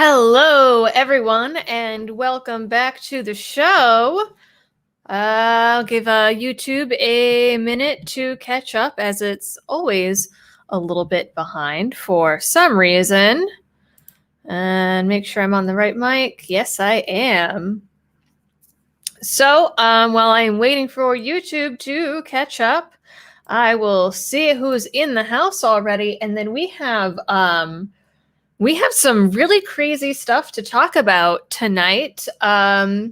Hello, everyone, and welcome back to the show. I'll give YouTube a minute to catch up as it's always a little bit behind for some reason. And make sure I'm on the right mic. Yes, I am. So, while I'm waiting for YouTube to catch up, I will see who's in the house already, and then we have some really crazy stuff to talk about tonight. I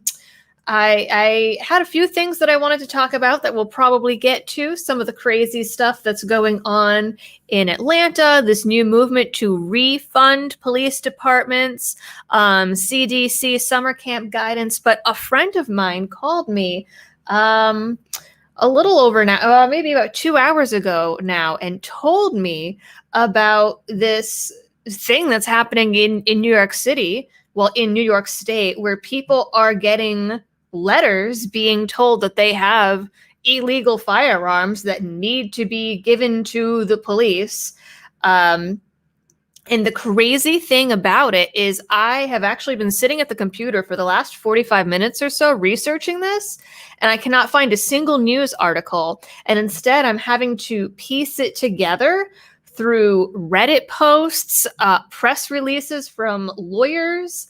had a few things that I wanted to talk about that we'll probably get to. Some of the crazy stuff that's going on in Atlanta, this new movement to refund police departments, CDC summer camp guidance. But a friend of mine called me a little over now, maybe about 2 hours ago now, and told me about this thing that's happening in New York City, well, in New York State, where people are getting letters being told that they have illegal firearms that need to be given to the police. And the crazy thing about it is I have actually been sitting at the computer for the last 45 minutes or so researching this, and I cannot find a single news article. And instead, I'm having to piece it together through Reddit posts, press releases from lawyers,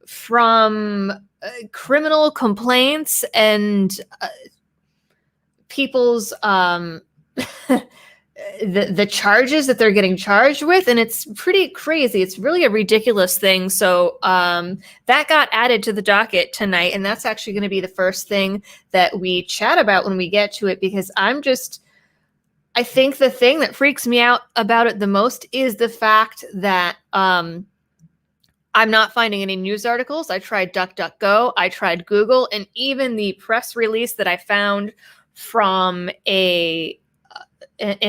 from criminal complaints, and people's the charges that they're getting charged with, and it's pretty crazy. It's really a ridiculous thing. So that got added to the docket tonight, and that's actually going to be the first thing that we chat about when we get to it, because I think the thing that freaks me out about it the most is the fact that I'm not finding any news articles. I tried DuckDuckGo, I tried Google, and even the press release that I found from an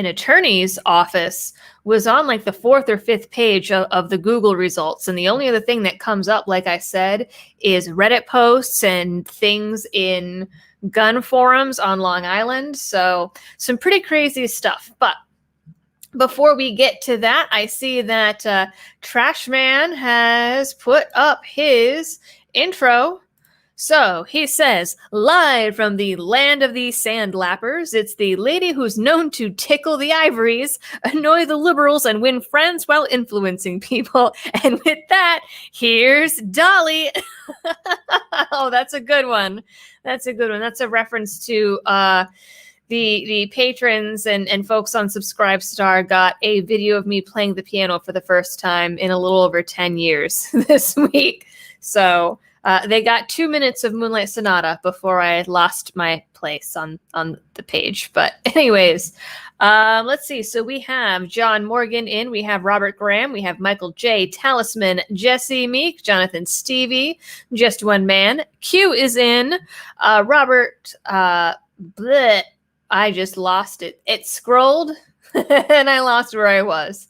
attorney's office was on like the 4th or 5th page of the Google results. And the only other thing that comes up, like I said, is Reddit posts and things in gun forums on Long Island. So some pretty crazy stuff. But before we get to that, I see that Trashman has put up his intro. So he says, live from the land of the sandlappers, it's the lady who's known to tickle the ivories, annoy the liberals, and win friends while influencing people. And with that, here's Dolly. Oh, that's a good one. That's a good one. That's a reference to the patrons and folks on Subscribestar got a video of me playing the piano for the first time in a little over 10 years this week. So they got 2 minutes of Moonlight Sonata before I lost my place on the page. But anyways, let's see. So we have John Morgan in. We have Robert Graham. We have Michael J. Talisman, Jesse Meek, Jonathan Stevie, Just One Man. Q is in. Robert, bleh, I just lost it. It scrolled and I lost where I was.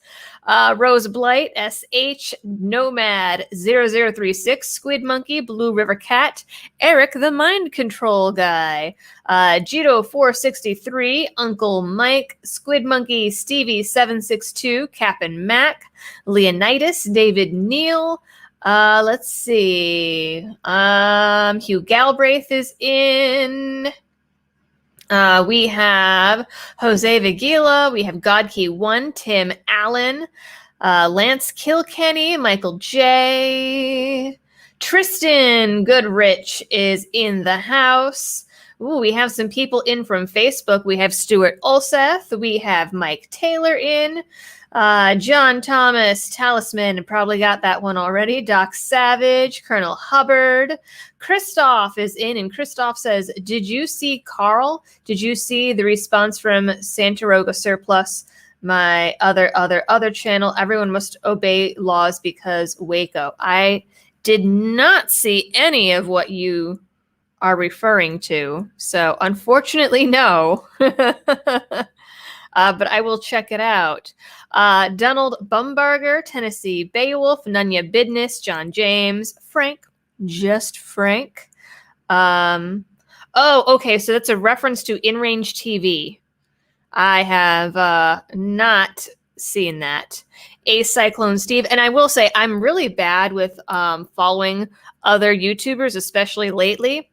Rose Blight, SH, Nomad 0036, Squid Monkey, Blue River Cat, Eric the Mind Control Guy, Jito 463, Uncle Mike, Squid Monkey, Stevie 762, Cap'n Mac, Leonidas, David Neal. Let's see. Hugh Galbraith is in. We have Jose Vigila, we have Godkey1, Tim Allen, Lance Kilkenny, Michael J. Tristan Goodrich is in the house. Ooh, we have some people in from Facebook. We have Stuart Ulseth. We have Mike Taylor in. John Thomas, Talisman, probably got that one already. Doc Savage, Colonel Hubbard. Christoph is in, and Christoph says, did you see Carl? Did you see the response from Santaroga Surplus? My other channel, everyone must obey laws because Waco. I did not see any of what you are referring to. So unfortunately, no. But I will check it out. Donald Bumbarger, Tennessee Beowulf, Nunya Bidness, John James, Frank, just Frank. Oh, okay, so that's a reference to In Range TV. I have not seen that. A Cyclone Steve. And I will say, I'm really bad with following other YouTubers, especially lately.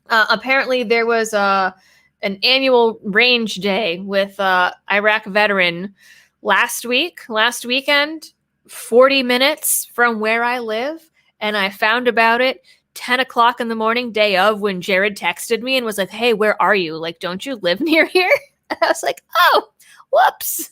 Apparently, there was an annual range day with Iraq veteran last weekend, 40 minutes from where I live. And I found about it 10 o'clock in the morning, day of, when Jared texted me and was like, hey, where are you? Like, don't you live near here? And I was like, oh, whoops.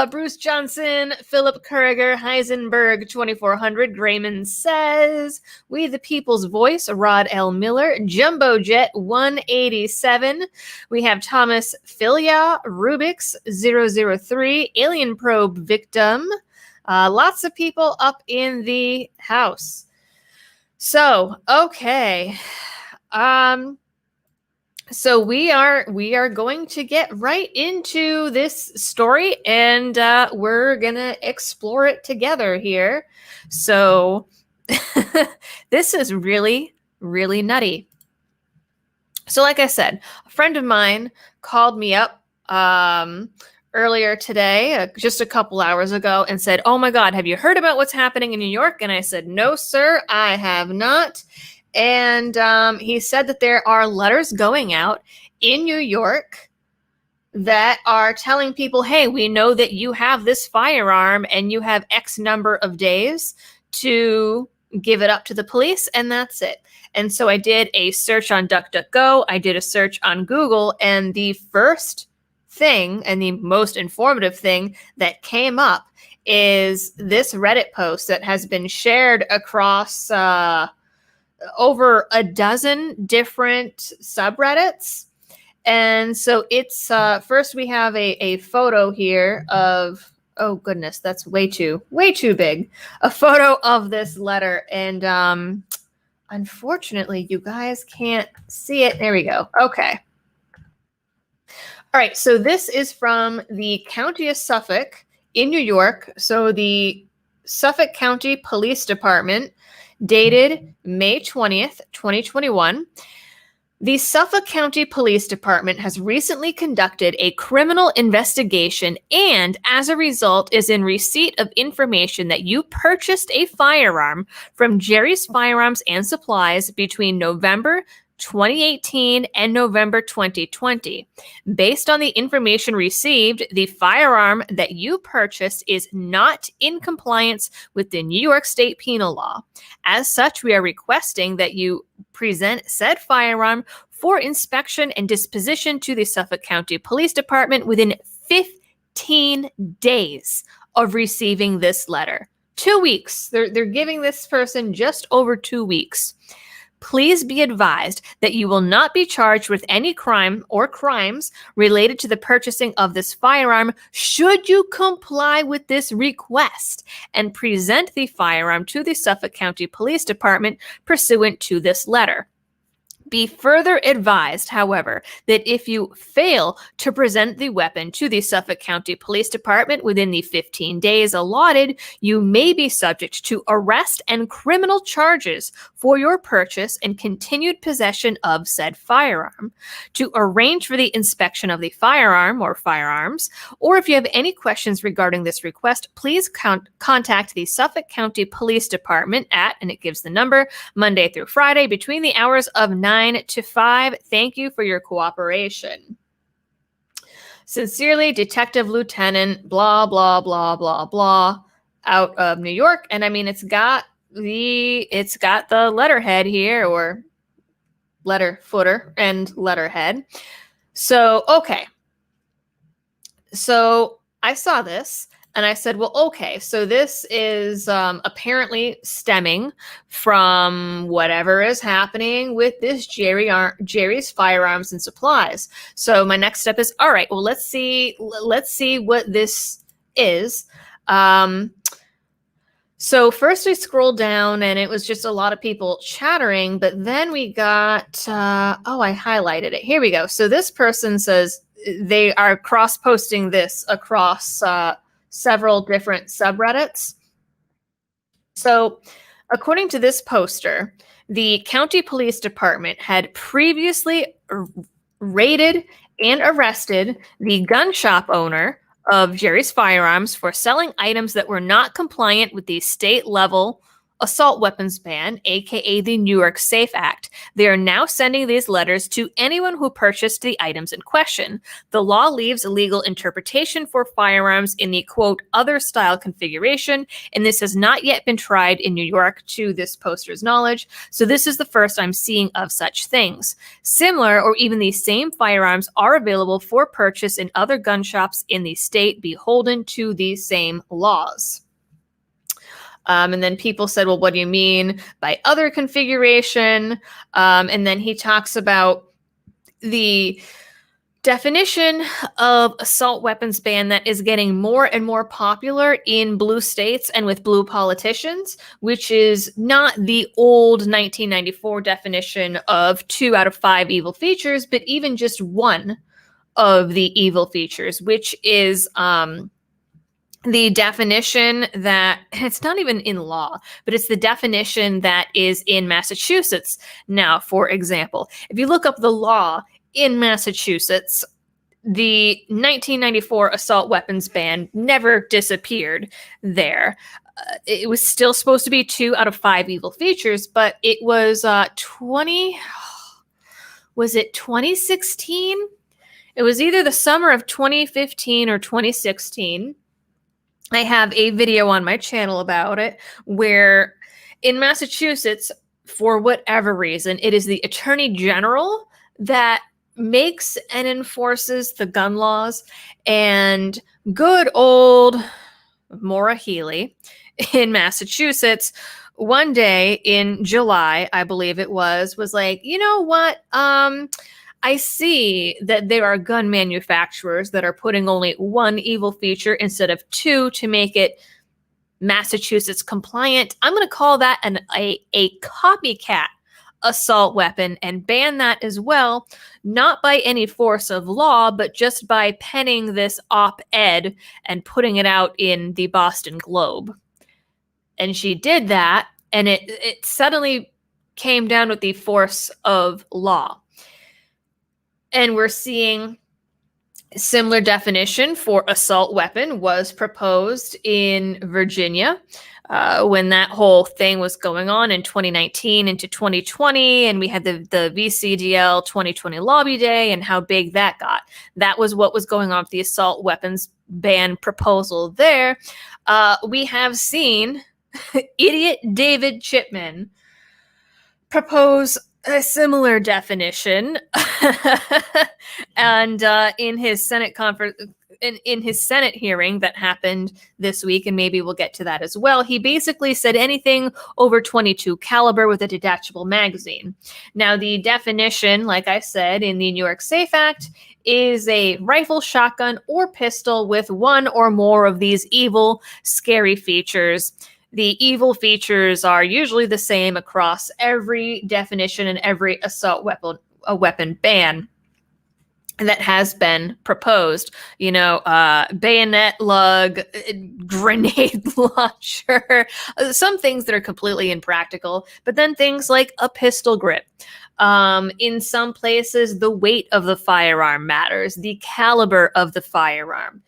Bruce Johnson, Philip Kurriger, Heisenberg, 2400, Grayman says, We the People's Voice, Rod L. Miller, Jumbo Jet, 187. We have Thomas Filia, Rubix, 003, Alien Probe Victim. Lots of people up in the house. So, okay. So we are going to get right into this story, and we're gonna explore it together here. So this is really, really nutty. So like I said, a friend of mine called me up earlier today, just a couple hours ago, and said, oh my God, have you heard about what's happening in New York? And I said, no, sir, I have not. And he said that there are letters going out in New York that are telling people, hey, we know that you have this firearm and you have X number of days to give it up to the police, and that's it. And so I did a search on DuckDuckGo. I did a search on Google, and the first thing and the most informative thing that came up is this Reddit post that has been shared across over a dozen different subreddits. And so it's first we have a photo here of, oh goodness, that's way too big, a photo of this letter. And unfortunately you guys can't see it. There we go. Okay. All right, so this is from the County of Suffolk in New York. So the Suffolk County Police Department, dated May 20th, 2021. The Suffolk County Police Department has recently conducted a criminal investigation and, as a result, is in receipt of information that you purchased a firearm from Jerry's Firearms and Supplies between November 2018 and November 2020. Based on the information received, the firearm that you purchased is not in compliance with the New York State penal law. As such, we are requesting that you present said firearm for inspection and disposition to the Suffolk County Police Department within 15 days of receiving this letter. 2 weeks. They're giving this person just over 2 weeks. Please be advised that you will not be charged with any crime or crimes related to the purchasing of this firearm should you comply with this request and present the firearm to the Suffolk County Police Department pursuant to this letter. Be further advised, however, that if you fail to present the weapon to the Suffolk County Police Department within the 15 days allotted, you may be subject to arrest and criminal charges for your purchase and continued possession of said firearm. To arrange for the inspection of the firearm or firearms, or if you have any questions regarding this request, please contact the Suffolk County Police Department at, and it gives the number, Monday through Friday between the hours of 9 to 5. Thank you for your cooperation. Sincerely, Detective Lieutenant blah blah blah blah blah out of New York. And I mean, it's got the letterhead here, or letter footer and letterhead. So okay. So I saw this and I said, well, okay, so this is apparently stemming from whatever is happening with this Jerry's Firearms and Supplies. So my next step is, all right, well, let's see what this is. So first we scrolled down and it was just a lot of people chattering, but then we got, I highlighted it. Here we go. So this person says they are cross-posting this across several different subreddits. So according to this poster, the county police department had previously raided and arrested the gun shop owner of Jerry's Firearms for selling items that were not compliant with the state level assault weapons ban, aka the New York SAFE Act. They are now sending these letters to anyone who purchased the items in question. The law leaves legal interpretation for firearms in the quote other style configuration, and this has not yet been tried in New York to this poster's knowledge. So this is the first I'm seeing of such things. Similar or even the same firearms are available for purchase in other gun shops in the state beholden to these same laws. And then people said, well, what do you mean by other configuration? And then he talks about the definition of assault weapons ban that is getting more and more popular in blue states and with blue politicians, which is not the old 1994 definition of 2 out of 5 evil features, but even just one of the evil features, which is the definition that it's not even in law, but it's the definition that is in Massachusetts. Now, for example, if you look up the law in Massachusetts, the 1994 assault weapons ban never disappeared there. It was still supposed to be 2 out of 5 evil features, but it was 2016? It was either the summer of 2015 or 2016. I have a video on my channel about it where in Massachusetts, for whatever reason, it is the Attorney General that makes and enforces the gun laws. And good old Maura Healey in Massachusetts, one day in July, I believe it was like, you know what? I see that there are gun manufacturers that are putting only 1 evil feature instead of 2 to make it Massachusetts compliant. I'm going to call that a copycat assault weapon and ban that as well, not by any force of law, but just by penning this op-ed and putting it out in the Boston Globe. And she did that, and it suddenly came down with the force of law. And we're seeing a similar definition for assault weapon was proposed in Virginia when that whole thing was going on in 2019 into 2020. And we had the VCDL 2020 lobby day and how big that got. That was what was going on with the assault weapons ban proposal there. We have seen idiot David Chipman propose a similar definition and in his Senate conference in his Senate hearing that happened this week, and maybe we'll get to that as well, he basically said anything over 22 caliber with a detachable magazine. Now, the definition, like I said, in the New York SAFE Act is a rifle, shotgun, or pistol with 1 or more of these evil, scary features. The evil features are usually the same across every definition and every assault weapon ban that has been proposed. You know, bayonet lug, grenade launcher, some things that are completely impractical, but then things like a pistol grip. In some places, the weight of the firearm matters, the caliber of the firearm.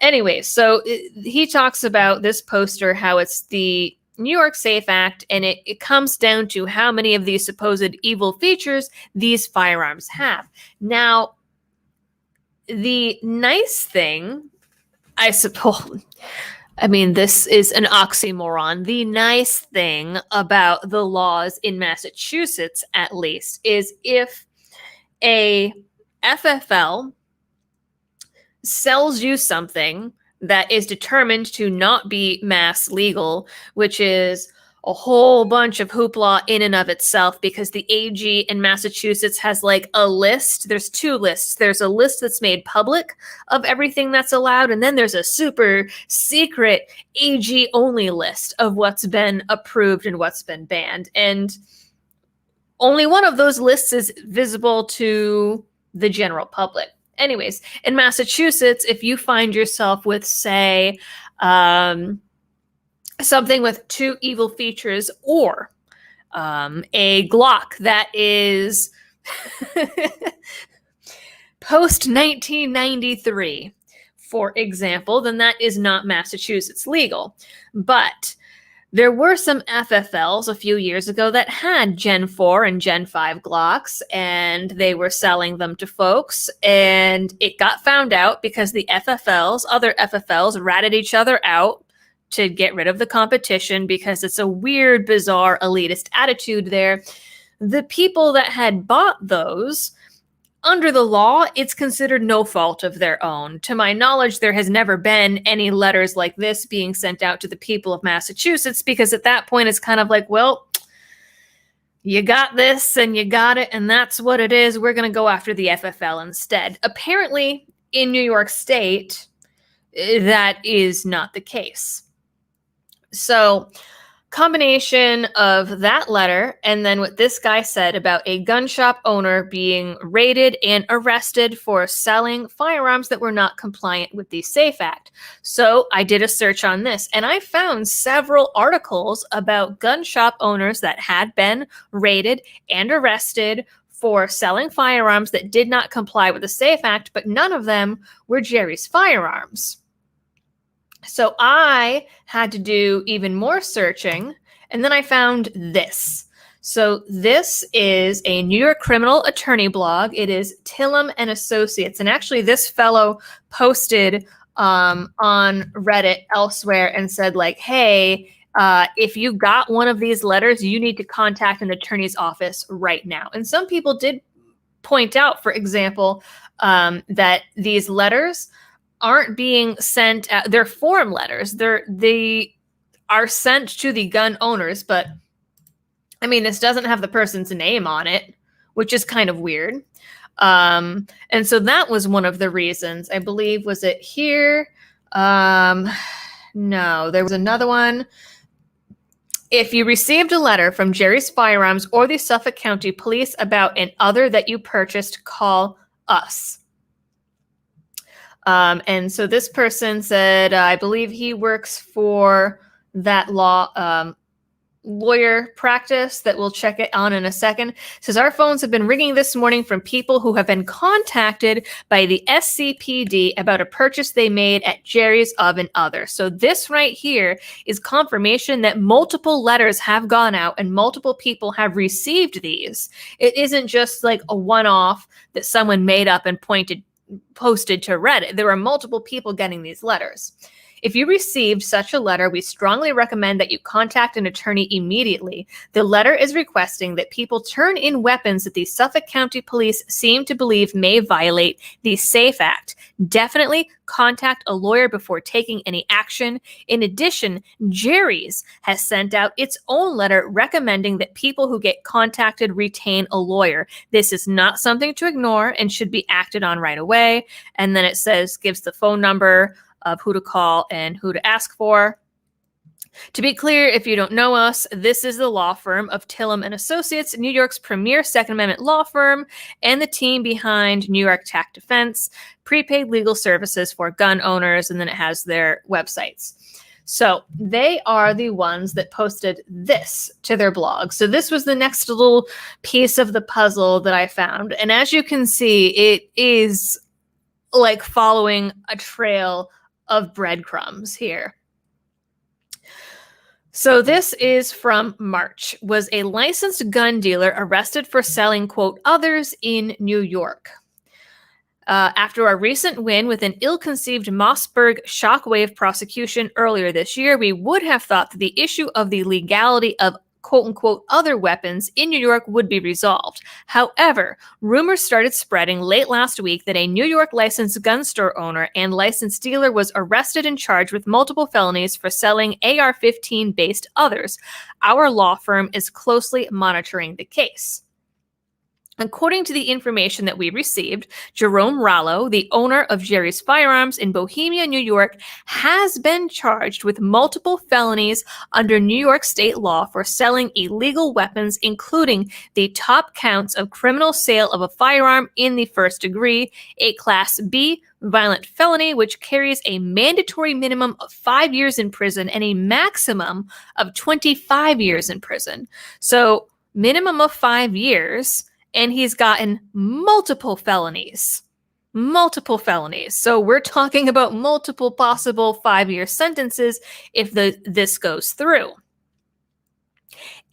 Anyway, so he talks about this poster, how it's the New York SAFE Act, and it comes down to how many of these supposed evil features these firearms have. Now, the nice thing, I suppose, I mean, this is an oxymoron. The nice thing about the laws in Massachusetts, at least, is if a FFL sells you something that is determined to not be mass legal, which is a whole bunch of hoopla in and of itself, because the AG in Massachusetts has like a list. There's 2 lists. There's a list that's made public of everything that's allowed, and then there's a super secret AG only list of what's been approved and what's been banned. And only one of those lists is visible to the general public. Anyways, in Massachusetts, if you find yourself with, say, something with 2 evil features, or a Glock that is post 1993, for example, then that is not Massachusetts legal. But there were some FFLs a few years ago that had Gen 4 and Gen 5 Glocks, and they were selling them to folks, and it got found out because the other FFLs ratted each other out to get rid of the competition because it's a weird, bizarre, elitist attitude there. The people that had bought those, under the law, it's considered no fault of their own. To my knowledge, there has never been any letters like this being sent out to the people of Massachusetts, because at that point it's kind of like, well, you got this and you got it, and that's what it is. We're going to go after the FFL instead. Apparently, in New York State, that is not the case. So, combination of that letter and then what this guy said about a gun shop owner being raided and arrested for selling firearms that were not compliant with the SAFE Act. So I did a search on this, and I found several articles about gun shop owners that had been raided and arrested for selling firearms that did not comply with the SAFE Act, but none of them were Jerry's firearms. So I had to do even more searching, and then I found this. So this is a New York criminal attorney blog. It is Tillum and Associates. And actually this fellow posted on Reddit elsewhere and said, like, hey, if you got one of these letters, you need to contact an attorney's office right now. And some people did point out, for example, that these letters aren't being sent out. They're form letters. They are sent to the gun owners, but I mean, this doesn't have the person's name on it, which is kind of weird. And so that was one of the reasons. I believe, was it here? No, there was another one. If you received a letter from Jerry's Firearms or the Suffolk County Police about an other that you purchased, call us. And so this person said, I believe he works for that lawyer practice that we'll check it on in a second. Says, our phones have been ringing this morning from people who have been contacted by the SCPD about a purchase they made at Jerry's of an other. So this right here is confirmation that multiple letters have gone out and multiple people have received these. It isn't just like a one-off that someone made up and posted to Reddit. There were multiple people getting these letters. If you received such a letter, we strongly recommend that you contact an attorney immediately. The letter is requesting that people turn in weapons that the Suffolk County Police seem to believe may violate the SAFE Act. Definitely contact a lawyer before taking any action. In addition, Jerry's has sent out its own letter recommending that people who get contacted retain a lawyer. This is not something to ignore and should be acted on right away. And then it says, gives the phone number of who to call and who to ask for. To be clear, if you don't know us, this is the law firm of Tillum and Associates, New York's premier Second Amendment law firm, and the team behind New York Tax Defense, prepaid legal services for gun owners, and then it has their websites. So they are the ones that posted this to their blog. So this was the next little piece of the puzzle that I found. And as you can see, it is like following a trail of breadcrumbs here. So this is from March. Was a licensed gun dealer arrested for selling, quote, others in New York? After a recent win with an ill-conceived Mossberg shockwave prosecution earlier this year, we would have thought that the issue of the legality of quote-unquote other weapons in New York would be resolved. However, rumors started spreading late last week that a New York licensed gun store owner and licensed dealer was arrested and charged with multiple felonies for selling AR-15 based others. Our law firm is closely monitoring the case. According to the information that we received, Jerome Rollo, the owner of Jerry's Firearms in Bohemia, New York, has been charged with multiple felonies under New York state law for selling illegal weapons, including the top counts of criminal sale of a firearm in the first degree, a Class B violent felony, which carries a mandatory minimum of 5 years in prison and a maximum of 25 years in prison. So, minimum of 5 years. And he's gotten multiple felonies. multiple felonies. So we're talking about multiple possible 5-year sentences if this goes through.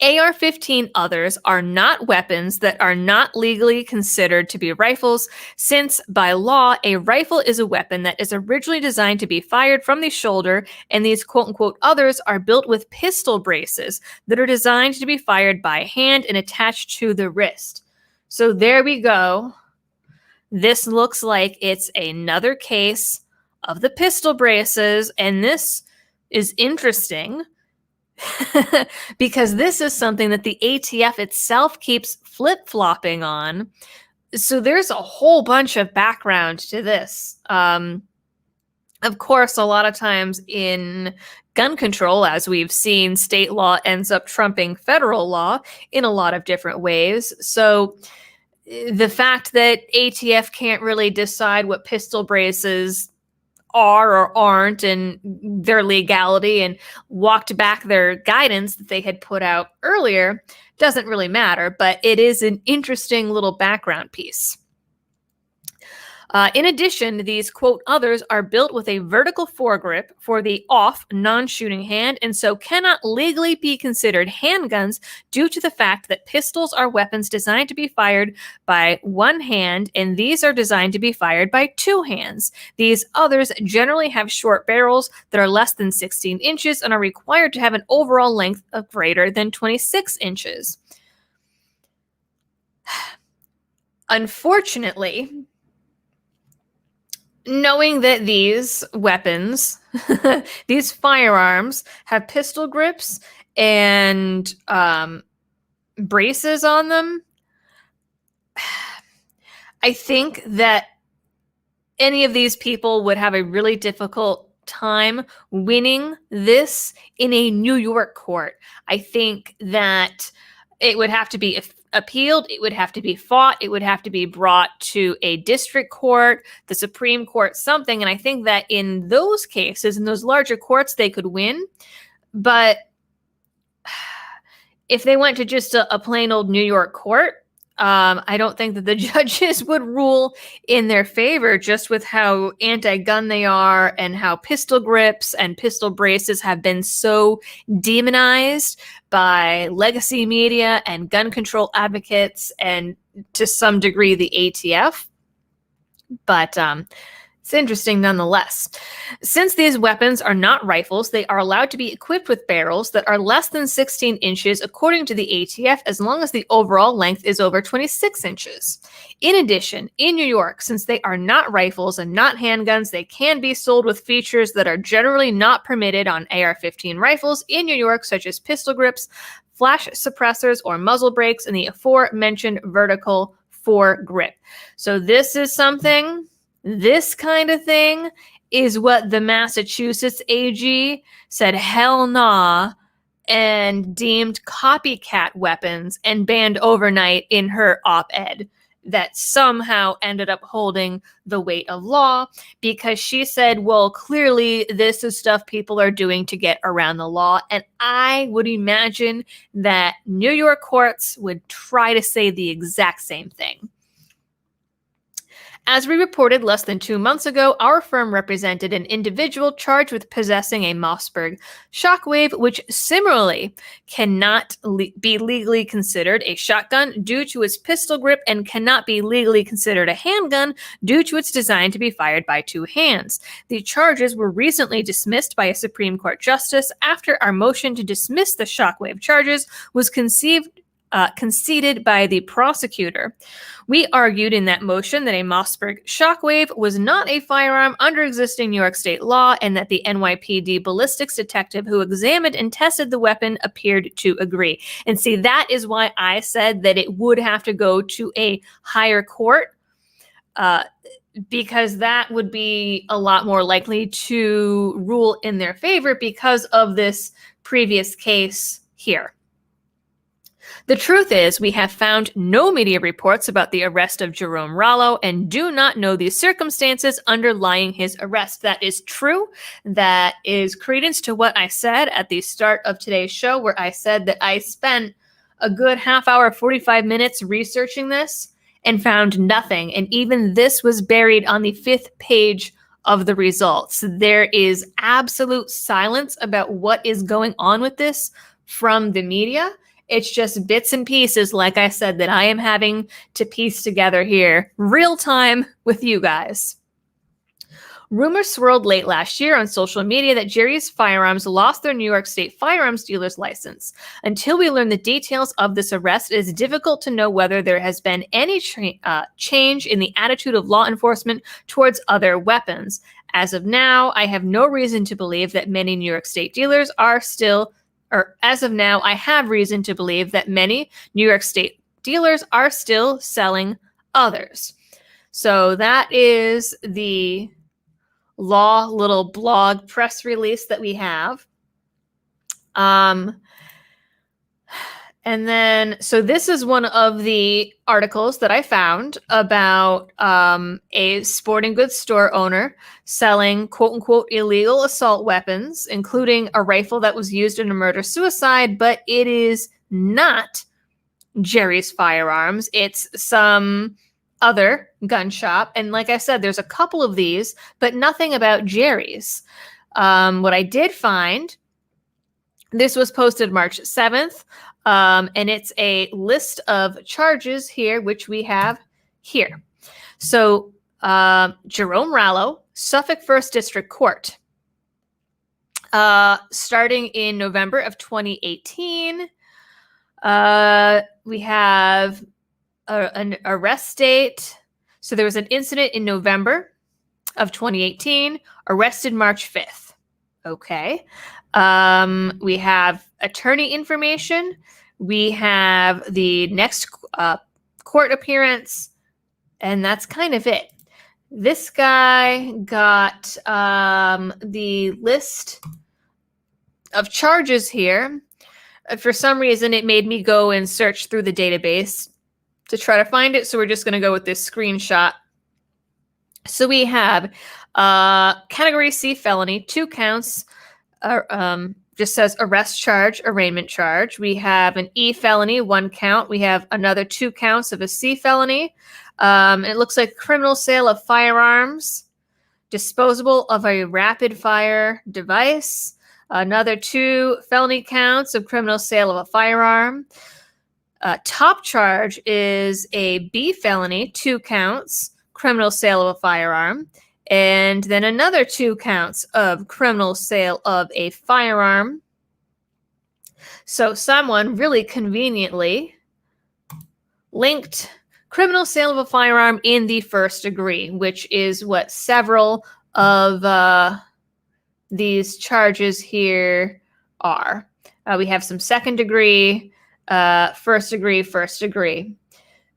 AR-15 others are not weapons that are not legally considered to be rifles, since by law, a rifle is a weapon that is originally designed to be fired from the shoulder, and these quote-unquote others are built with pistol braces that are designed to be fired by hand and attached to the wrist. So there we go. This looks like it's another case of the pistol braces, and this is interesting because this is something that the ATF itself keeps flip-flopping on. So there's a whole bunch of background to this. Of course, a lot of times in gun control, as we've seen, state law ends up trumping federal law in a lot of different ways. So the fact that ATF can't really decide what pistol braces are or aren't and their legality and walked back their guidance that they had put out earlier doesn't really matter, but it is an interesting little background piece. In addition, these quote others are built with a vertical foregrip for the off non-shooting hand and so cannot legally be considered handguns due to the fact that pistols are weapons designed to be fired by one hand and these are designed to be fired by two hands. These others generally have short barrels that are less than 16 inches and are required to have an overall length of greater than 26 inches. Unfortunately, knowing that these weapons, these firearms, have pistol grips and braces on them, I think that any of these people would have a really difficult time winning this in a New York court. I think that it would have to be appealed, it would have to be fought, it would have to be brought to a district court, the Supreme Court, something. And I think that in those cases, in those larger courts, they could win. But if they went to just a plain old New York court, I don't think that the judges would rule in their favor, just with how anti-gun they are and how pistol grips and pistol braces have been so demonized by legacy media and gun control advocates and to some degree the ATF. But it's interesting nonetheless. Since these weapons are not rifles, they are allowed to be equipped with barrels that are less than 16 inches according to the ATF, as long as the overall length is over 26 inches. In addition, in New York, since they are not rifles and not handguns, they can be sold with features that are generally not permitted on AR-15 rifles in New York, such as pistol grips, flash suppressors, or muzzle brakes, and the aforementioned vertical foregrip. So this is something... This kind of thing is what the Massachusetts AG said hell nah and deemed copycat weapons and banned overnight in her op-ed that somehow ended up holding the weight of law because she said, well, clearly this is stuff people are doing to get around the law. And I would imagine that New York courts would try to say the exact same thing. As we reported less than 2 months ago, our firm represented an individual charged with possessing a Mossberg Shockwave, which similarly cannot be legally considered a shotgun due to its pistol grip and cannot be legally considered a handgun due to its design to be fired by two hands. The charges were recently dismissed by a Supreme Court justice after our motion to dismiss the Shockwave charges was conceded by the prosecutor. We argued in that motion that a Mossberg Shockwave was not a firearm under existing New York state law and that the NYPD ballistics detective who examined and tested the weapon appeared to agree. And see, that is why I said that it would have to go to a higher court because that would be a lot more likely to rule in their favor because of this previous case here. The truth is, we have found no media reports about the arrest of Jerome Rollo and do not know the circumstances underlying his arrest. That is true. That is credence to what I said at the start of today's show, where I said that I spent a good half hour, 45 minutes researching this, and found nothing. And even this was buried on the 5th page of the results. There is absolute silence about what is going on with this from the media. It's just bits and pieces, like I said, that I am having to piece together here real time with you guys. Rumors swirled late last year on social media that Jerry's Firearms lost their New York State firearms dealer's license. Until we learn the details of this arrest, it is difficult to know whether there has been any change in the attitude of law enforcement towards other weapons. As of now, I have no reason to believe that many New York State dealers are still, or as of now, I have reason to believe that many New York State dealers are still selling others. So that is the law little blog press release that we have. And then, so this is one of the articles that I found about a sporting goods store owner selling quote unquote illegal assault weapons, including a rifle that was used in a murder-suicide, but it is not Jerry's Firearms. It's some other gun shop. And like I said, there's a couple of these, but nothing about Jerry's. What I did find, this was posted March 7th, and it's a list of charges here, which we have here. So Jerome Rallo, Suffolk 1st District Court, starting in November of 2018, we have an arrest date. So there was an incident in November of 2018, arrested March 5th. Okay. We have attorney information. We have the next court appearance, and that's kind of it. This guy got the list of charges here. For some reason, it made me go and search through the database to try to find it. So we're just going to go with this screenshot. So we have category C felony, 2 counts, just says arrest charge, arraignment charge. We have an E felony, 1 count. We have another 2 counts of a C felony. It looks like criminal sale of firearms, disposable of a rapid fire device, another 2 felony counts of criminal sale of a firearm. Top charge is a B felony, 2 counts, criminal sale of a firearm, and then another 2 counts of criminal sale of a firearm. So someone really conveniently linked criminal sale of a firearm in the first degree, which is what several of these charges here are. We have some second degree, first degree.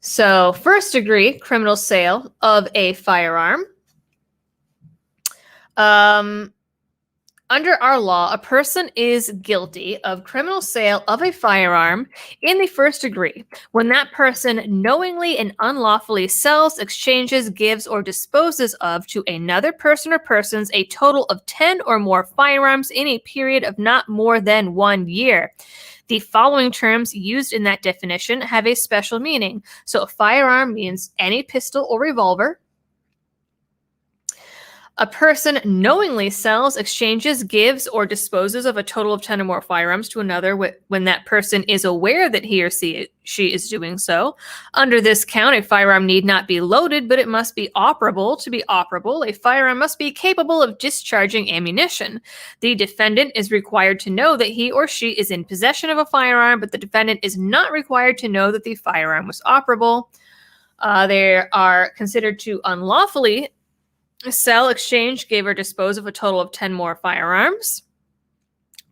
So first degree criminal sale of a firearm. Under our law, a person is guilty of criminal sale of a firearm in the first degree when that person knowingly and unlawfully sells, exchanges, gives, or disposes of to another person or persons a total of 10 or more firearms in a period of not more than 1 year. The following terms used in that definition have a special meaning. So a firearm means any pistol or revolver. A person knowingly sells, exchanges, gives, or disposes of a total of 10 or more firearms to another when that person is aware that he or she is doing so. Under this count, a firearm need not be loaded, but it must be operable. To be operable, a firearm must be capable of discharging ammunition. The defendant is required to know that he or she is in possession of a firearm, but the defendant is not required to know that the firearm was operable. They are considered to unlawfully sell, exchange, give, or dispose of a total of 10 more firearms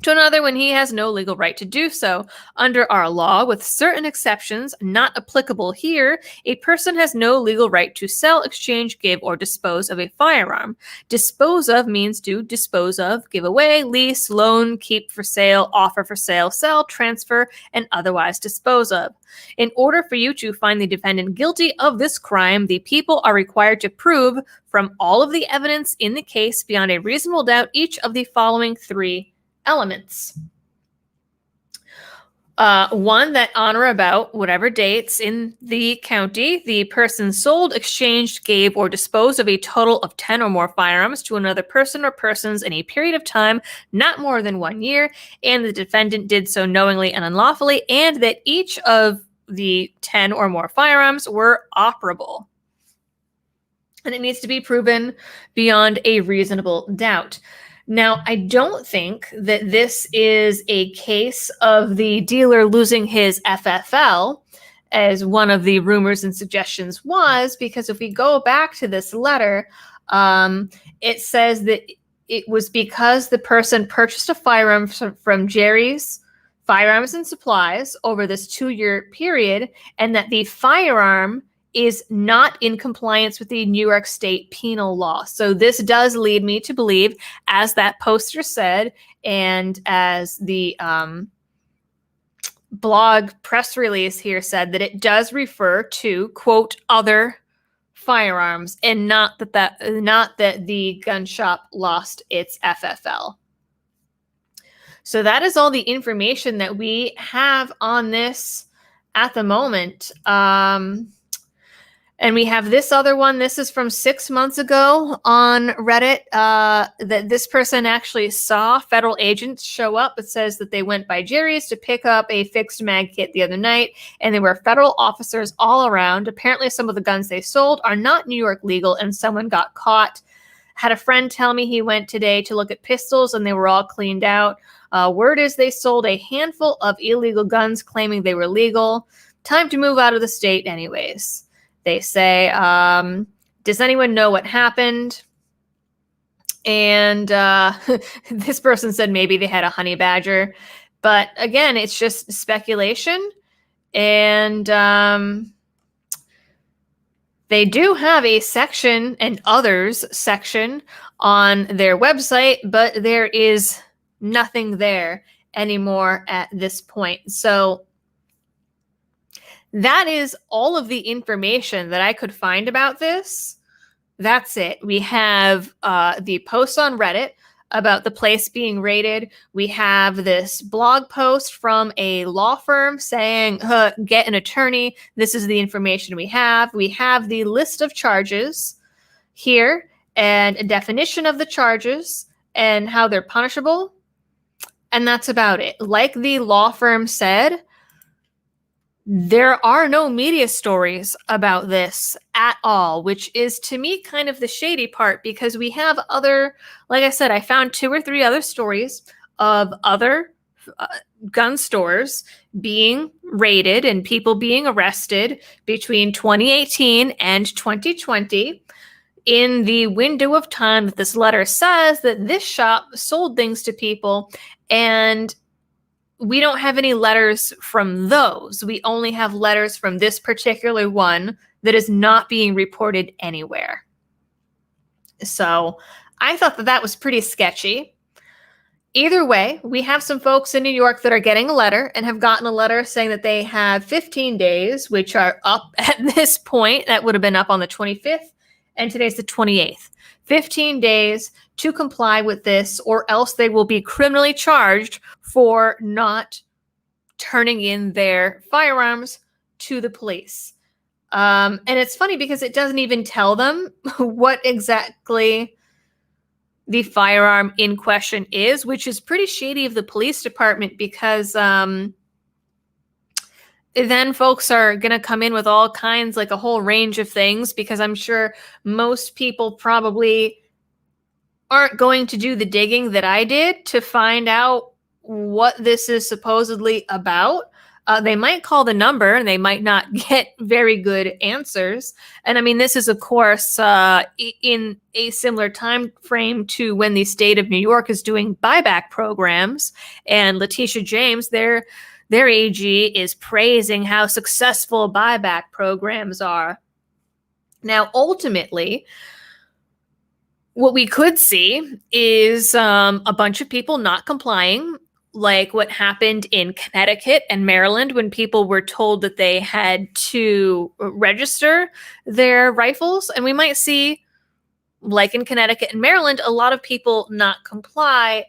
to another when he has no legal right to do so. Under our law, with certain exceptions not applicable here, a person has no legal right to sell, exchange, give, or dispose of a firearm. Dispose of means to dispose of, give away, lease, loan, keep for sale, offer for sale, sell, transfer, and otherwise dispose of. In order for you to find the defendant guilty of this crime, the people are required to prove from all of the evidence in the case beyond a reasonable doubt each of the following 3 elements. One, that on or about whatever dates in the county, the person sold, exchanged, gave, or disposed of a total of 10 or more firearms to another person or persons in a period of time not more than 1 year, and the defendant did so knowingly and unlawfully, and that each of the 10 or more firearms were operable. And it needs to be proven beyond a reasonable doubt. Now, I don't think that this is a case of the dealer losing his FFL, as one of the rumors and suggestions was, because if we go back to this letter, it says that it was because the person purchased a firearm from Jerry's Firearms and Supplies over this 2-year period, and that the firearm is not in compliance with the New York State penal law. So this does lead me to believe, as that poster said, and as the blog press release here said, that it does refer to, quote, other firearms, and not that the gun shop lost its FFL. So that is all the information that we have on this at the moment. And we have this other one. This is from 6 months ago on Reddit, that this person actually saw federal agents show up. It says that they went by Jerry's to pick up a fixed mag kit the other night, and there were federal officers all around. Apparently, some of the guns they sold are not New York legal, and someone got caught. Had a friend tell me he went today to look at pistols, and they were all cleaned out. Word is they sold a handful of illegal guns, claiming they were legal. Time to move out of the state anyways. They say, does anyone know what happened? And this person said maybe they had a honey badger. But again, it's just speculation. And they do have a section, an others section, on their website, but there is nothing there anymore at this point. So that is all of the information that I could find about this. That's it. We have the post on Reddit about the place being raided. We have this blog post from a law firm saying, get an attorney. This is the information we have. We have the list of charges here and a definition of the charges and how they're punishable. And that's about it. Like the law firm said, there are no media stories about this at all, which is to me kind of the shady part, because we have other, like I said, I found 2 or 3 other stories of other gun stores being raided and people being arrested between 2018 and 2020 in the window of time that this letter says that this shop sold things to people. And we don't have any letters from those. We only have letters from this particular one that is not being reported anywhere. So I thought that was pretty sketchy. Either way, we have some folks in New York that are getting a letter and have gotten a letter saying that they have 15 days, which are up at this point. That would have been up on the 25th, and today's the 28th. 15 days to comply with this, or else they will be criminally charged for not turning in their firearms to the police. And it's funny because it doesn't even tell them what exactly the firearm in question is, which is pretty shady of the police department, because then folks are going to come in with all kinds, like a whole range of things, because I'm sure most people probably aren't going to do the digging that I did to find out what this is supposedly about. They might call the number and they might not get very good answers. And I mean, this is, of course, in a similar time frame to when the state of New York is doing buyback programs. And Letitia James, their AG, is praising how successful buyback programs are. Now, ultimately, what we could see is a bunch of people not complying, like what happened in Connecticut and Maryland when people were told that they had to register their rifles. And we might see, like in Connecticut and Maryland, a lot of people not comply.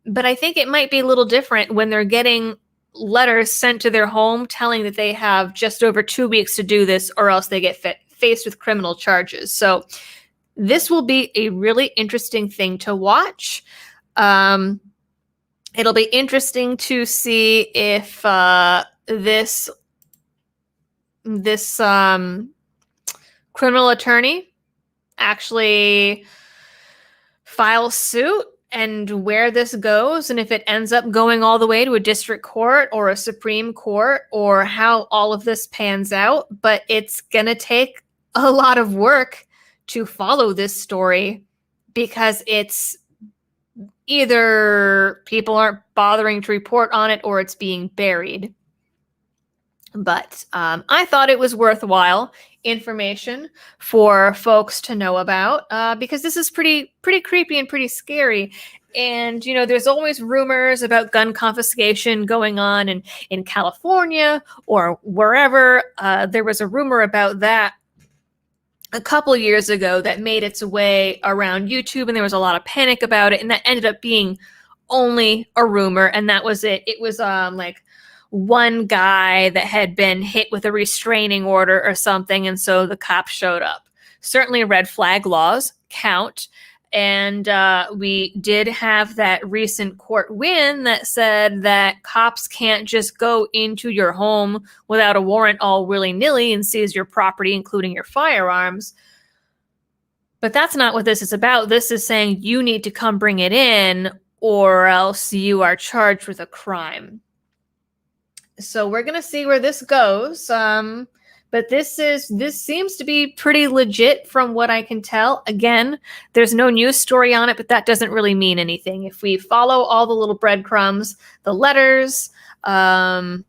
But I think it might be a little different when they're getting letters sent to their home telling that they have just over 2 weeks to do this, or else they get faced with criminal charges. So this will be a really interesting thing to watch. It'll be interesting to see if this criminal attorney actually files suit and where this goes, and if it ends up going all the way to a district court or a Supreme Court, or how all of this pans out. But it's going to take a lot of work to follow this story, because it's either people aren't bothering to report on it or it's being buried. But I thought it was worthwhile information for folks to know about, because this is pretty creepy and pretty scary. And, you know, there's always rumors about gun confiscation going on in California or wherever. There was a rumor about that a couple years ago that made its way around YouTube, and there was a lot of panic about it, and that ended up being only a rumor, and that was it. It was like one guy that had been hit with a restraining order or something, and so the cops showed up. Certainly red flag laws count, and we did have that recent court win that said that cops can't just go into your home without a warrant all willy-nilly and seize your property, including your firearms. But that's not what this is about. This is saying you need to come bring it in, or else you are charged with a crime. So we're going to see where this goes. But this seems to be pretty legit from what I can tell. Again, there's no news story on it, but that doesn't really mean anything. If we follow all the little breadcrumbs, the letters, the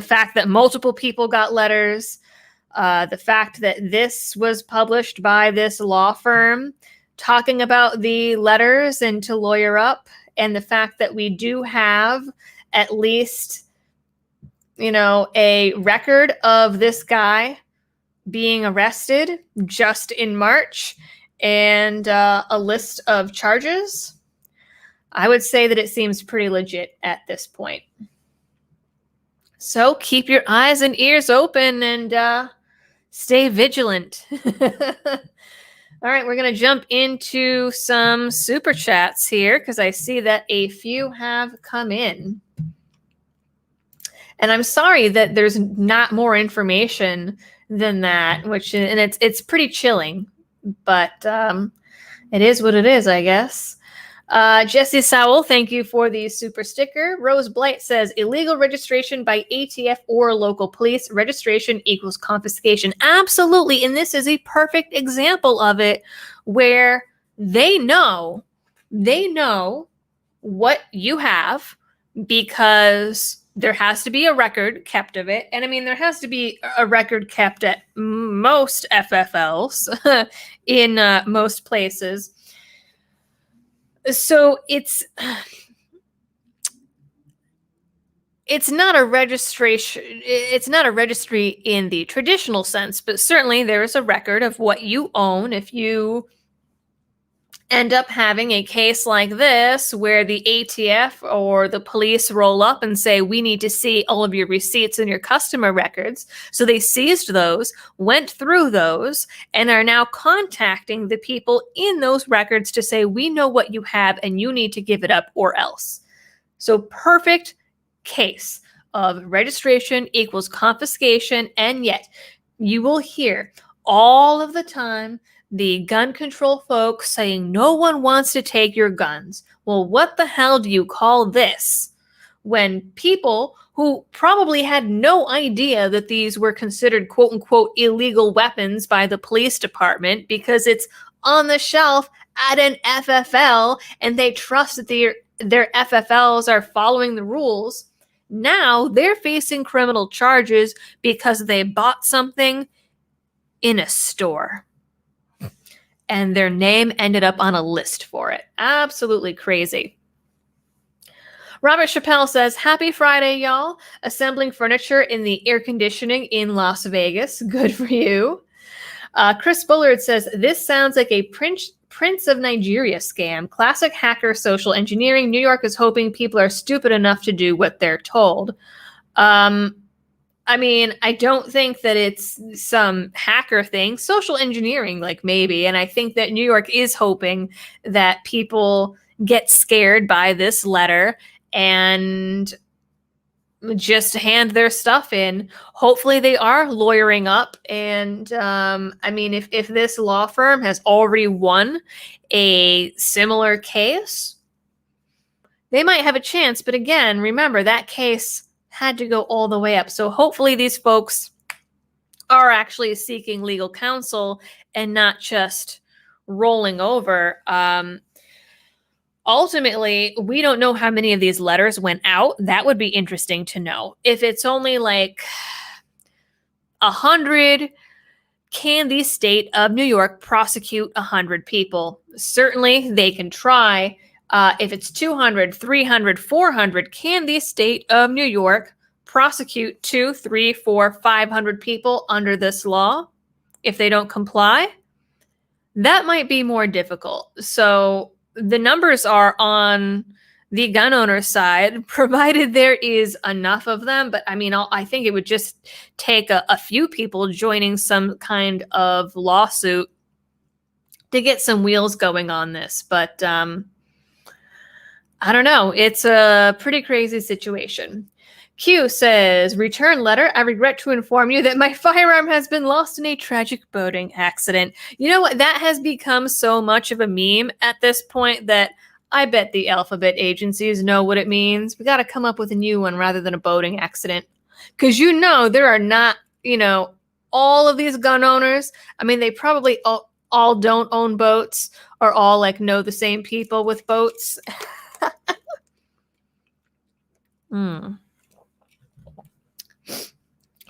fact that multiple people got letters, the fact that this was published by this law firm talking about the letters and to lawyer up, and the fact that we do have at least, you know, a record of this guy being arrested just in March, and a list of charges, I would say that it seems pretty legit at this point. So keep your eyes and ears open and stay vigilant. All right, we're going to jump into some super chats here, because I see that a few have come in. And I'm sorry that there's not more information than that, and it's pretty chilling, but it is what it is, I guess. Jesse Sowell, thank you for the super sticker. Rose Blight says, illegal registration by ATF or local police. Registration equals confiscation. Absolutely, and this is a perfect example of it, where they know what you have, because there has to be a record kept of it. And I mean, there has to be a record kept at most FFLs in most places. So it's not a registration. It's not a registry in the traditional sense, but certainly there is a record of what you own. If you end up having a case like this where the ATF or the police roll up and say, we need to see all of your receipts and your customer records. So they seized those, went through those, and are now contacting the people in those records to say, we know what you have and you need to give it up or else. So perfect case of registration equals confiscation. And yet you will hear all of the time the gun control folks saying no one wants to take your guns. Well, what the hell do you call this? When people who probably had no idea that these were considered quote unquote illegal weapons by the police department because it's on the shelf at an FFL and they trust that their FFLs are following the rules. Now they're facing criminal charges because they bought something in a store. And their name ended up on a list for it. Absolutely crazy. Robert Chappelle says, happy Friday, y'all. Assembling furniture in the air conditioning in Las Vegas. Good for you. Chris Bullard says, this sounds like a Prince of Nigeria scam. Classic hacker social engineering. New York is hoping people are stupid enough to do what they're told. I mean, I don't think that it's some hacker thing. Social engineering, like maybe. And I think that New York is hoping that people get scared by this letter and just hand their stuff in. Hopefully, they are lawyering up. And I mean, if this law firm has already won a similar case, they might have a chance. But again, remember that case had to go all the way up. So hopefully, these folks are actually seeking legal counsel and not just rolling over. Ultimately, we don't know how many of these letters went out. That would be interesting to know. If it's only like 100, can the state of New York prosecute 100 people? Certainly, they can try. If it's 200, 300, 400, can the state of New York prosecute 2, 3, 4, 500 people under this law if they don't comply? That might be more difficult. So the numbers are on the gun owner side, provided there is enough of them. But I mean, I think it would just take a few people joining some kind of lawsuit to get some wheels going on this. But I don't know. It's a pretty crazy situation. Q says, return letter. I regret to inform you that my firearm has been lost in a tragic boating accident. You know what? That has become so much of a meme at this point that I bet the alphabet agencies know what it means. We got to come up with a new one rather than a boating accident. Because there are not, all of these gun owners. I mean, they probably all don't own boats or all like know the same people with boats.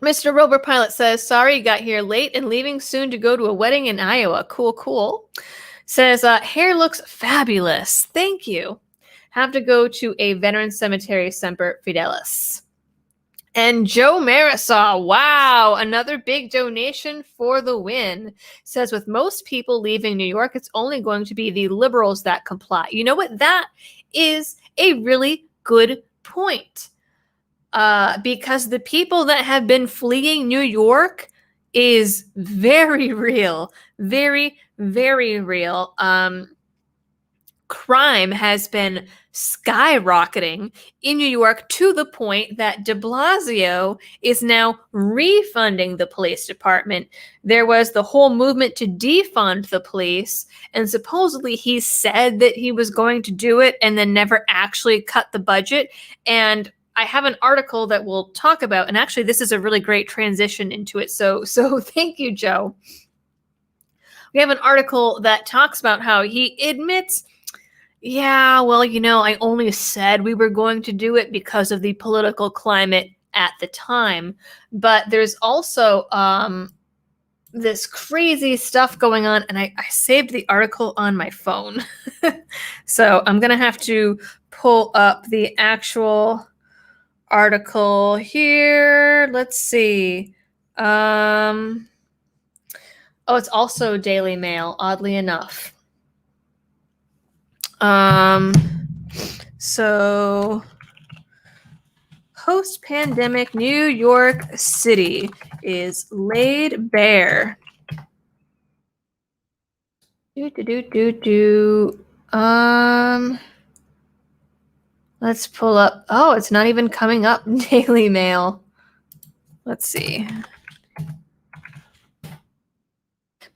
Mr. Rover Pilot says, sorry, got here late and leaving soon to go to a wedding in Iowa. Cool. Says, hair looks fabulous. Thank you. Have to go to a veteran cemetery, Semper Fidelis. And Joe Marisol, wow, another big donation for the win. Says, with most people leaving New York, it's only going to be the liberals that comply. You know what? That is a really good point. Because the people that have been fleeing New York is very real. Very, very real. Crime has been skyrocketing in New York to the point that de Blasio is now refunding the police department. There was the whole movement to defund the police, and supposedly he said that he was going to do it and then never actually cut the budget. And I have an article that we'll talk about, and actually this is a really great transition into it. So thank you, Joe. We have an article that talks about how he admits, yeah, well, I only said we were going to do it because of the political climate at the time. But there's also this crazy stuff going on, and I saved the article on my phone. So I'm going to have to pull up the actual article here. Let's see. Oh, it's also Daily Mail, oddly enough. So post-pandemic New York City is laid bare. Let's pull up. Oh, it's not even coming up. Daily Mail. Let's see.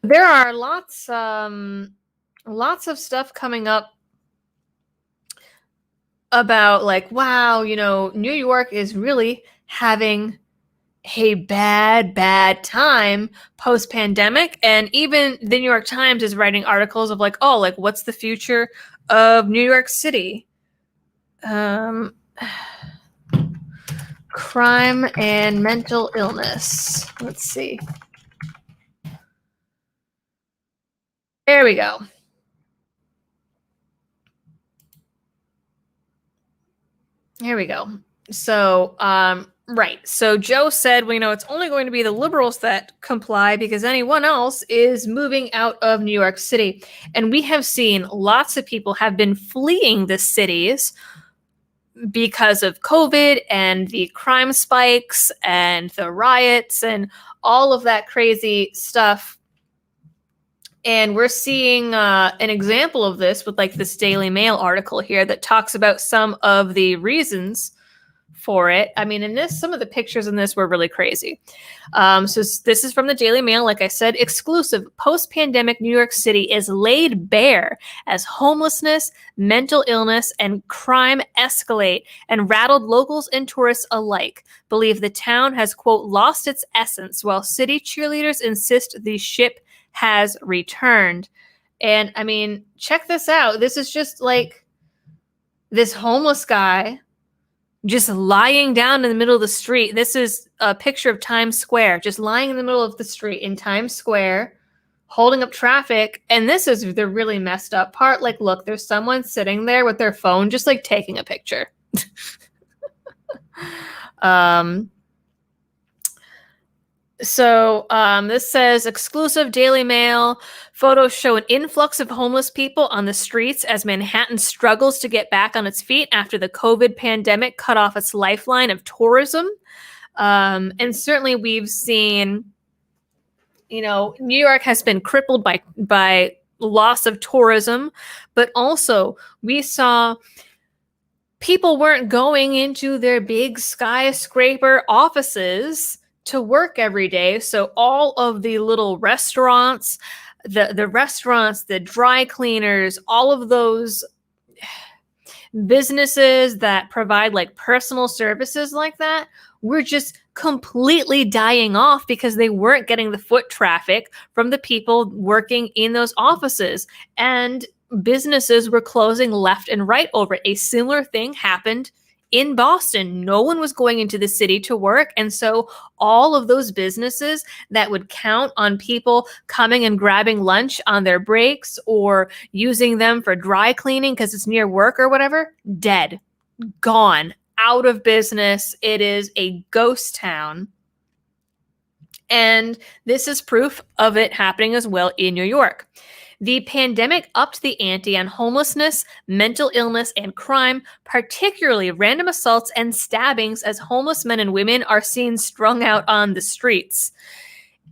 There are lots of stuff coming up about like, wow, New York is really having a bad time post-pandemic. And even the New York Times is writing articles of like, oh, like what's the future of New York City? Crime and mental illness. Let's see. There we go. Here we go. So, right. So Joe said, well, it's only going to be the liberals that comply because anyone else is moving out of New York City. And we have seen lots of people have been fleeing the cities because of COVID and the crime spikes and the riots and all of that crazy stuff. And we're seeing an example of this with like this Daily Mail article here that talks about some of the reasons for it. I mean, in this, some of the pictures in this were really crazy. So this is from the Daily Mail. Like I said, exclusive: post-pandemic New York City is laid bare as homelessness, mental illness, and crime escalate, and rattled locals and tourists alike believe the town has, quote, lost its essence, while city cheerleaders insist the ship has returned. And I mean, check this out. This is just like this homeless guy just lying down in the middle of the street. This is a picture of Times Square, just lying in the middle of the street in Times Square, holding up traffic. And this is the really messed up part. Like, look, there's someone sitting there with their phone, just like taking a picture. So this says, exclusive Daily Mail. Photos show an influx of homeless people on the streets as Manhattan struggles to get back on its feet after the COVID pandemic cut off its lifeline of tourism. And certainly we've seen, New York has been crippled by loss of tourism, but also we saw people weren't going into their big skyscraper offices to work every day. So all of the little restaurants, the restaurants, the dry cleaners, all of those businesses that provide like personal services like that were just completely dying off because they weren't getting the foot traffic from the people working in those offices. And businesses were closing left and right over it. A similar thing happened in Boston. No one was going into the city to work. And so all of those businesses that would count on people coming and grabbing lunch on their breaks or using them for dry cleaning because it's near work or whatever, dead, gone, out of business. It is a ghost town. And this is proof of it happening as well in New York. The pandemic upped the ante on homelessness, mental illness, and crime, particularly random assaults and stabbings, as homeless men and women are seen strung out on the streets.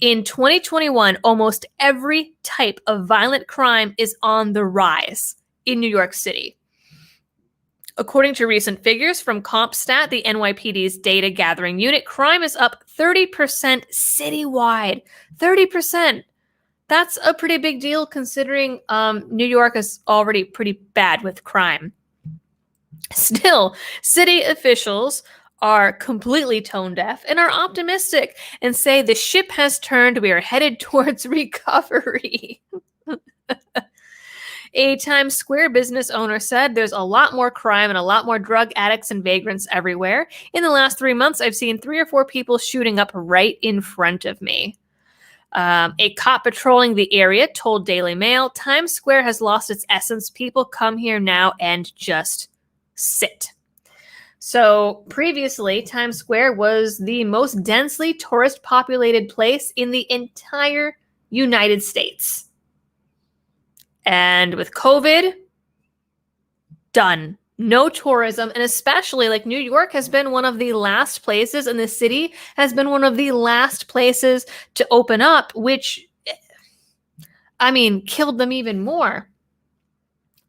In 2021, almost every type of violent crime is on the rise in New York City. According to recent figures from CompStat, the NYPD's data gathering unit, crime is up 30% citywide. 30%. That's a pretty big deal considering New York is already pretty bad with crime. Still, city officials are completely tone deaf and are optimistic and say the ship has turned. We are headed towards recovery. A Times Square business owner said, there's a lot more crime and a lot more drug addicts and vagrants everywhere. In the last 3 months, I've seen 3 or 4 people shooting up right in front of me. A cop patrolling the area told Daily Mail, Times Square has lost its essence. People come here now and just sit. So previously, Times Square was the most densely tourist populated place in the entire United States. And with COVID, done. No tourism, and especially like New York has been one of the last places, and the city has been one of the last places to open up, which, I mean, killed them even more.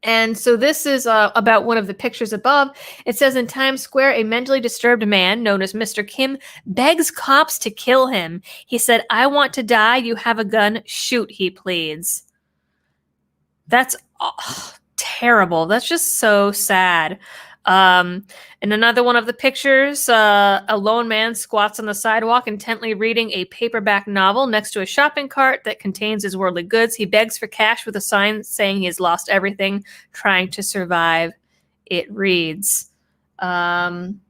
And so this is about one of the pictures above. It says, in Times Square, a mentally disturbed man known as Mr. Kim begs cops to kill him. He said, I want to die. You have a gun. Shoot, he pleads. That's terrible. That's just so sad. In another one of the pictures, a lone man squats on the sidewalk intently reading a paperback novel next to a shopping cart that contains his worldly goods. He begs for cash with a sign saying he has lost everything, trying to survive. It reads. And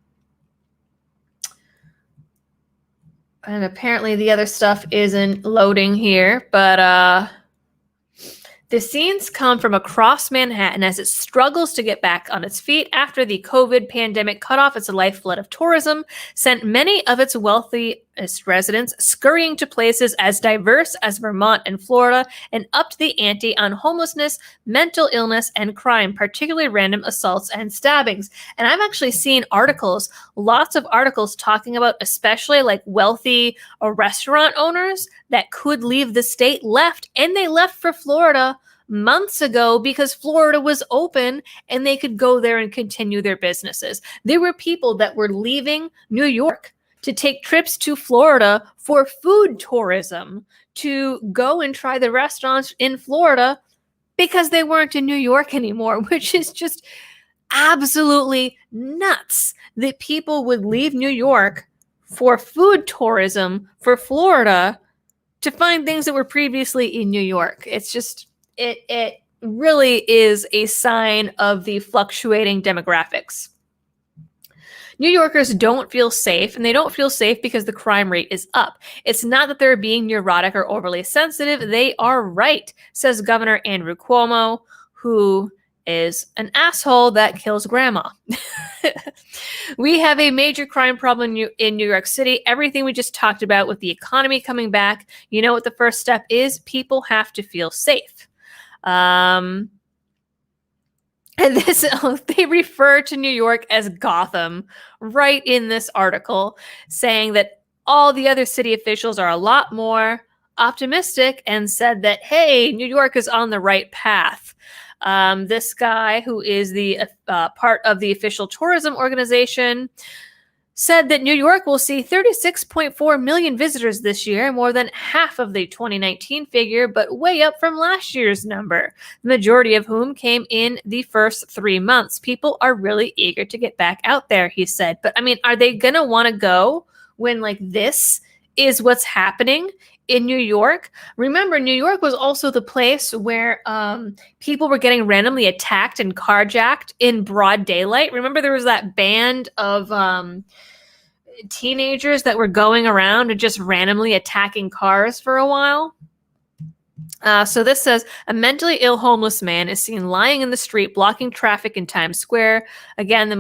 apparently the other stuff isn't loading here, but the scenes come from across Manhattan as it struggles to get back on its feet after the COVID pandemic cut off its lifeblood of tourism, sent many of its wealthy residents scurrying to places as diverse as Vermont and Florida and upped the ante on homelessness, mental illness, and crime, particularly random assaults and stabbings. And I've actually seen articles, lots of articles talking about especially like wealthy restaurant owners that could leave the state and they left for Florida months ago because Florida was open and they could go there and continue their businesses. There were people that were leaving New York to take trips to Florida for food tourism, to go and try the restaurants in Florida because they weren't in New York anymore, which is just absolutely nuts that people would leave New York for food tourism for Florida to find things that were previously in New York. It's just, it really is a sign of the fluctuating demographics. New Yorkers don't feel safe, and they don't feel safe because the crime rate is up. It's not that they're being neurotic or overly sensitive. They are right, says Governor Andrew Cuomo, who is an asshole that kills grandma. We have a major crime problem in New York City. Everything we just talked about with the economy coming back, you know what the first step is? People have to feel safe. And this, they refer to New York as Gotham right in this article, saying that all the other city officials are a lot more optimistic and said that, hey, New York is on the right path. This guy, who is the part of the official tourism organization, said that New York will see 36.4 million visitors this year, more than half of the 2019 figure, but way up from last year's number, the majority of whom came in the first 3 months. People are really eager to get back out there, he said. But I mean, are they going to want to go when like this is what's happening in New York? Remember, New York was also the place where people were getting randomly attacked and carjacked in broad daylight. Remember, there was that band of teenagers that were going around and just randomly attacking cars for a while. So this says, a mentally ill homeless man is seen lying in the street, blocking traffic in Times Square. Again, the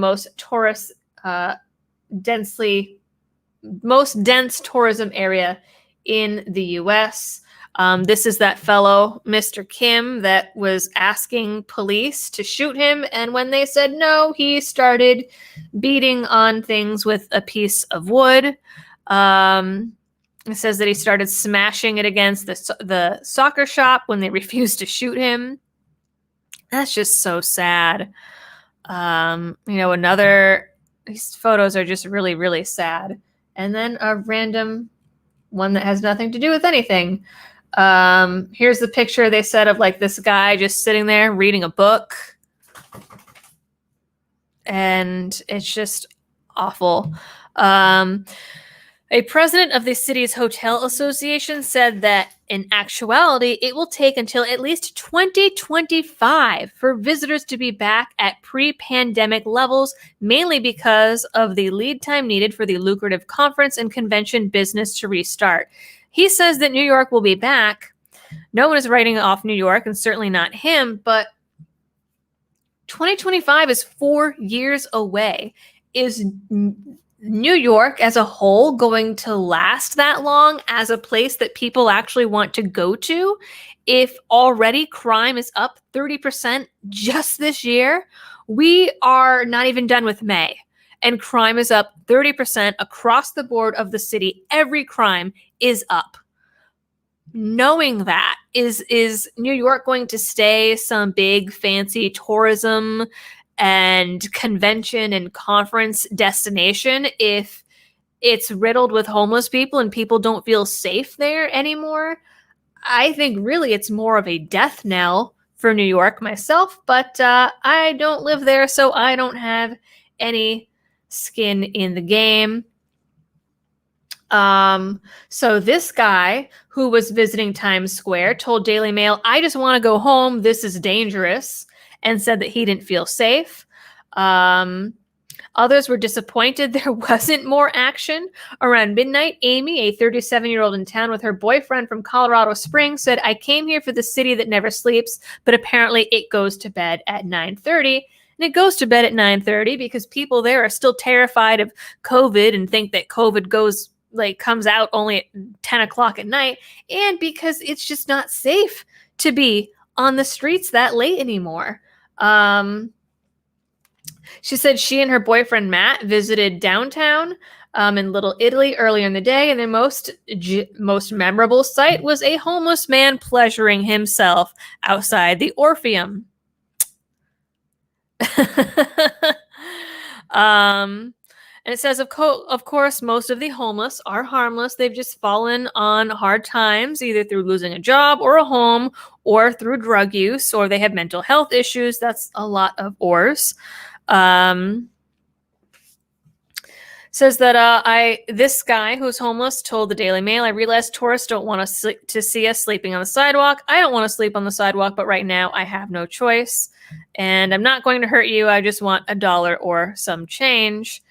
most dense tourism area in the U.S. This is that fellow, Mr. Kim, that was asking police to shoot him. And when they said no, he started beating on things with a piece of wood. It says that he started smashing it against the soccer shop when they refused to shoot him. That's just so sad. These photos are just really, really sad. And then a random one that has nothing to do with anything. Here's the picture they said of like this guy just sitting there reading a book. And it's just awful. A president of the city's hotel association said that in actuality, it will take until at least 2025 for visitors to be back at pre-pandemic levels, mainly because of the lead time needed for the lucrative conference and convention business to restart. He says that New York will be back. No one is writing off New York, and certainly not him, but 2025 is 4 years away. Is New York as a whole going to last that long as a place that people actually want to go to if already crime is up 30% just this year? We are not even done with May, and crime is up 30% across the board of the city. Every crime is up. Knowing that, is New York going to stay some big fancy tourism and convention and conference destination if it's riddled with homeless people and people don't feel safe there anymore? I think really it's more of a death knell for New York myself, but I don't live there, so I don't have any skin in the game. So this guy who was visiting Times Square told Daily Mail, "I just want to go home. This is dangerous," and said that he didn't feel safe. Others were disappointed there wasn't more action. Around midnight, Amy, a 37-year-old in town with her boyfriend from Colorado Springs, said, "I came here for the city that never sleeps, but apparently it goes to bed at 9:30. And it goes to bed at 9:30 because people there are still terrified of COVID and think that COVID goes like comes out only at 10 o'clock at night, and because it's just not safe to be on the streets that late anymore. She said she and her boyfriend Matt visited downtown in Little Italy earlier in the day, and their most memorable sight was a homeless man pleasuring himself outside the Orpheum. And it says, of course, most of the homeless are harmless. They've just fallen on hard times, either through losing a job or a home, or through drug use, or they have mental health issues. That's a lot of ors. Says that this guy who's homeless told the Daily Mail, I realize tourists don't want to see us sleeping on the sidewalk. I don't want to sleep on the sidewalk, but right now I have no choice. And I'm not going to hurt you. I just want $1 or some change.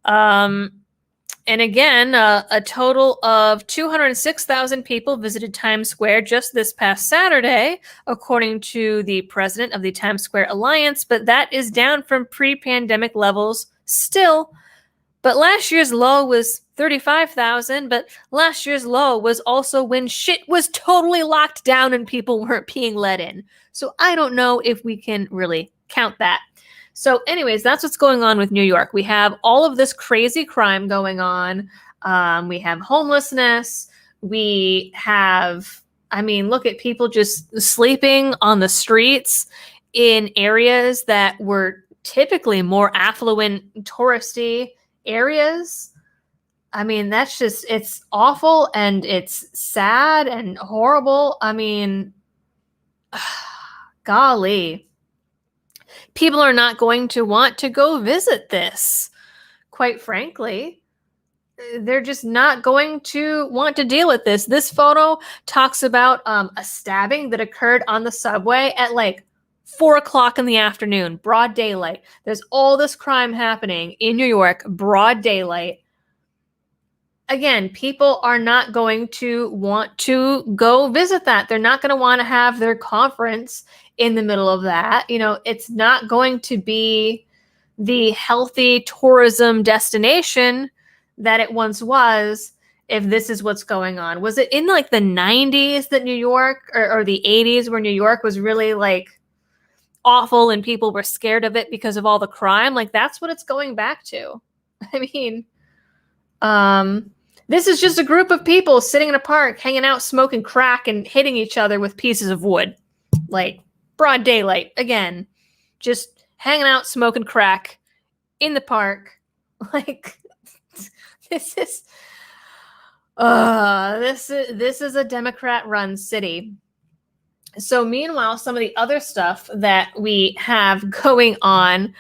And again, a total of 206,000 people visited Times Square just this past Saturday, according to the president of the Times Square Alliance, but that is down from pre-pandemic levels still. But last year's low was 35,000, but last year's low was also when shit was totally locked down and people weren't being let in. So I don't know if we can really count that. So anyways, that's what's going on with New York. We have all of this crazy crime going on. We have homelessness. We have, look at people just sleeping on the streets in areas that were typically more affluent, touristy areas. That's just, it's awful and it's sad and horrible. Golly. People are not going to want to go visit this, quite frankly. They're just not going to want to deal with this. This photo talks about a stabbing that occurred on the subway at like 4 o'clock in the afternoon, broad daylight. There's all this crime happening in New York, broad daylight. Again, people are not going to want to go visit that. They're not going to want to have their conference in the middle of that. It's not going to be the healthy tourism destination that it once was if this is what's going on. Was it in like the 90s that New York or the 80s where New York was really like awful and people were scared of it because of all the crime? Like that's what it's going back to. This is just a group of people sitting in a park, hanging out, smoking crack and hitting each other with pieces of wood. Like broad daylight again, just hanging out, smoking crack in the park. Like this is a Democrat-run city. So meanwhile, some of the other stuff that we have going on,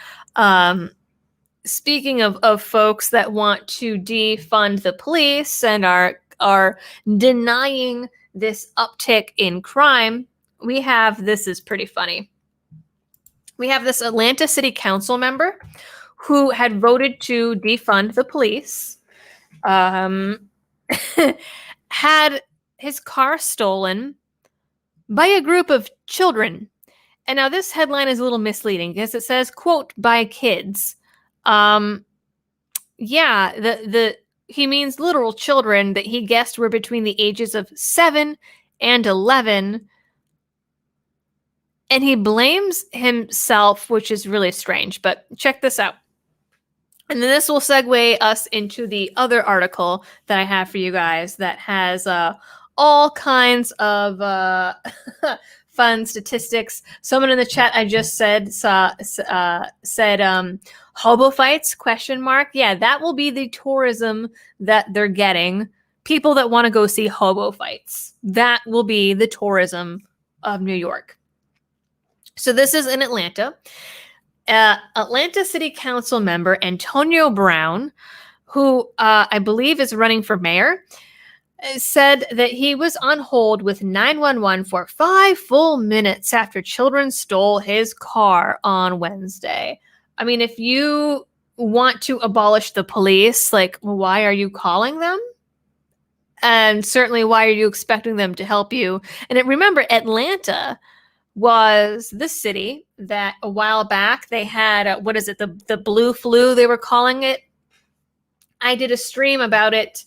speaking of folks that want to defund the police and are denying this uptick in crime, we have, this is pretty funny. We have this Atlanta City Council member who had voted to defund the police, had his car stolen by a group of children. And now this headline is a little misleading because it says, quote, by kids. He means literal children that he guessed were between the ages of 7 and 11. And he blames himself, which is really strange, but check this out. And then this will segue us into the other article that I have for you guys that has all kinds of fun statistics. Someone in the chat I just said hobo fights, question mark. Yeah, that will be the tourism that they're getting. People that want to go see hobo fights. That will be the tourism of New York. So this is in Atlanta. Atlanta City Council member Antonio Brown, who I believe is running for mayor, said that he was on hold with 911 for 5 full minutes after children stole his car on Wednesday. If you want to abolish the police, like, why are you calling them? And certainly, why are you expecting them to help you? And remember, Atlanta was the city that a while back they had, the blue flu, they were calling it. I did a stream about it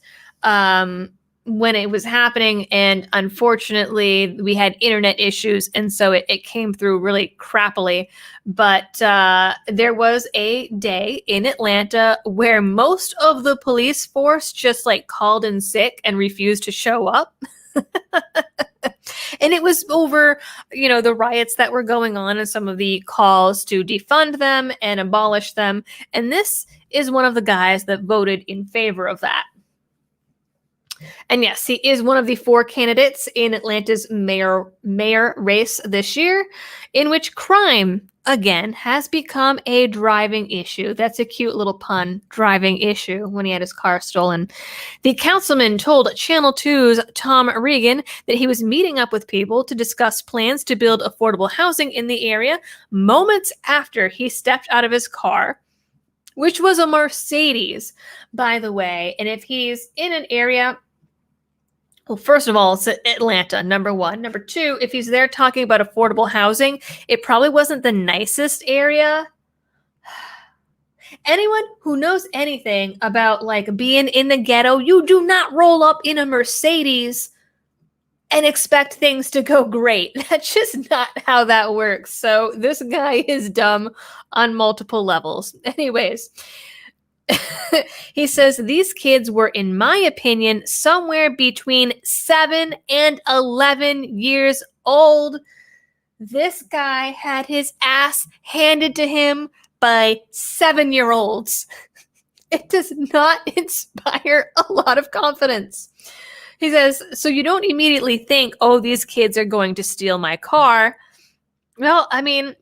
when it was happening, and unfortunately we had internet issues, and so it came through really crappily. But there was a day in Atlanta where most of the police force just like called in sick and refused to show up. And it was over, the riots that were going on and some of the calls to defund them and abolish them. And this is one of the guys that voted in favor of that. And yes, he is one of the 4 candidates in Atlanta's mayor race this year, in which crime, again, has become a driving issue. That's a cute little pun, driving issue, when he had his car stolen. The councilman told Channel 2's Tom Regan that he was meeting up with people to discuss plans to build affordable housing in the area moments after he stepped out of his car, which was a Mercedes, by the way. And if he's in an area... Well, first of all, it's Atlanta, number 1. Number 2, if he's there talking about affordable housing, it probably wasn't the nicest area. Anyone who knows anything about like being in the ghetto, you do not roll up in a Mercedes and expect things to go great. That's just not how that works. So this guy is dumb on multiple levels. Anyways, he says these kids were, in my opinion, somewhere between 7 and 11 years old. This guy had his ass handed to him by 7-year-olds. It does not inspire a lot of confidence. He says, so you don't immediately think, oh, these kids are going to steal my car. Well, I mean,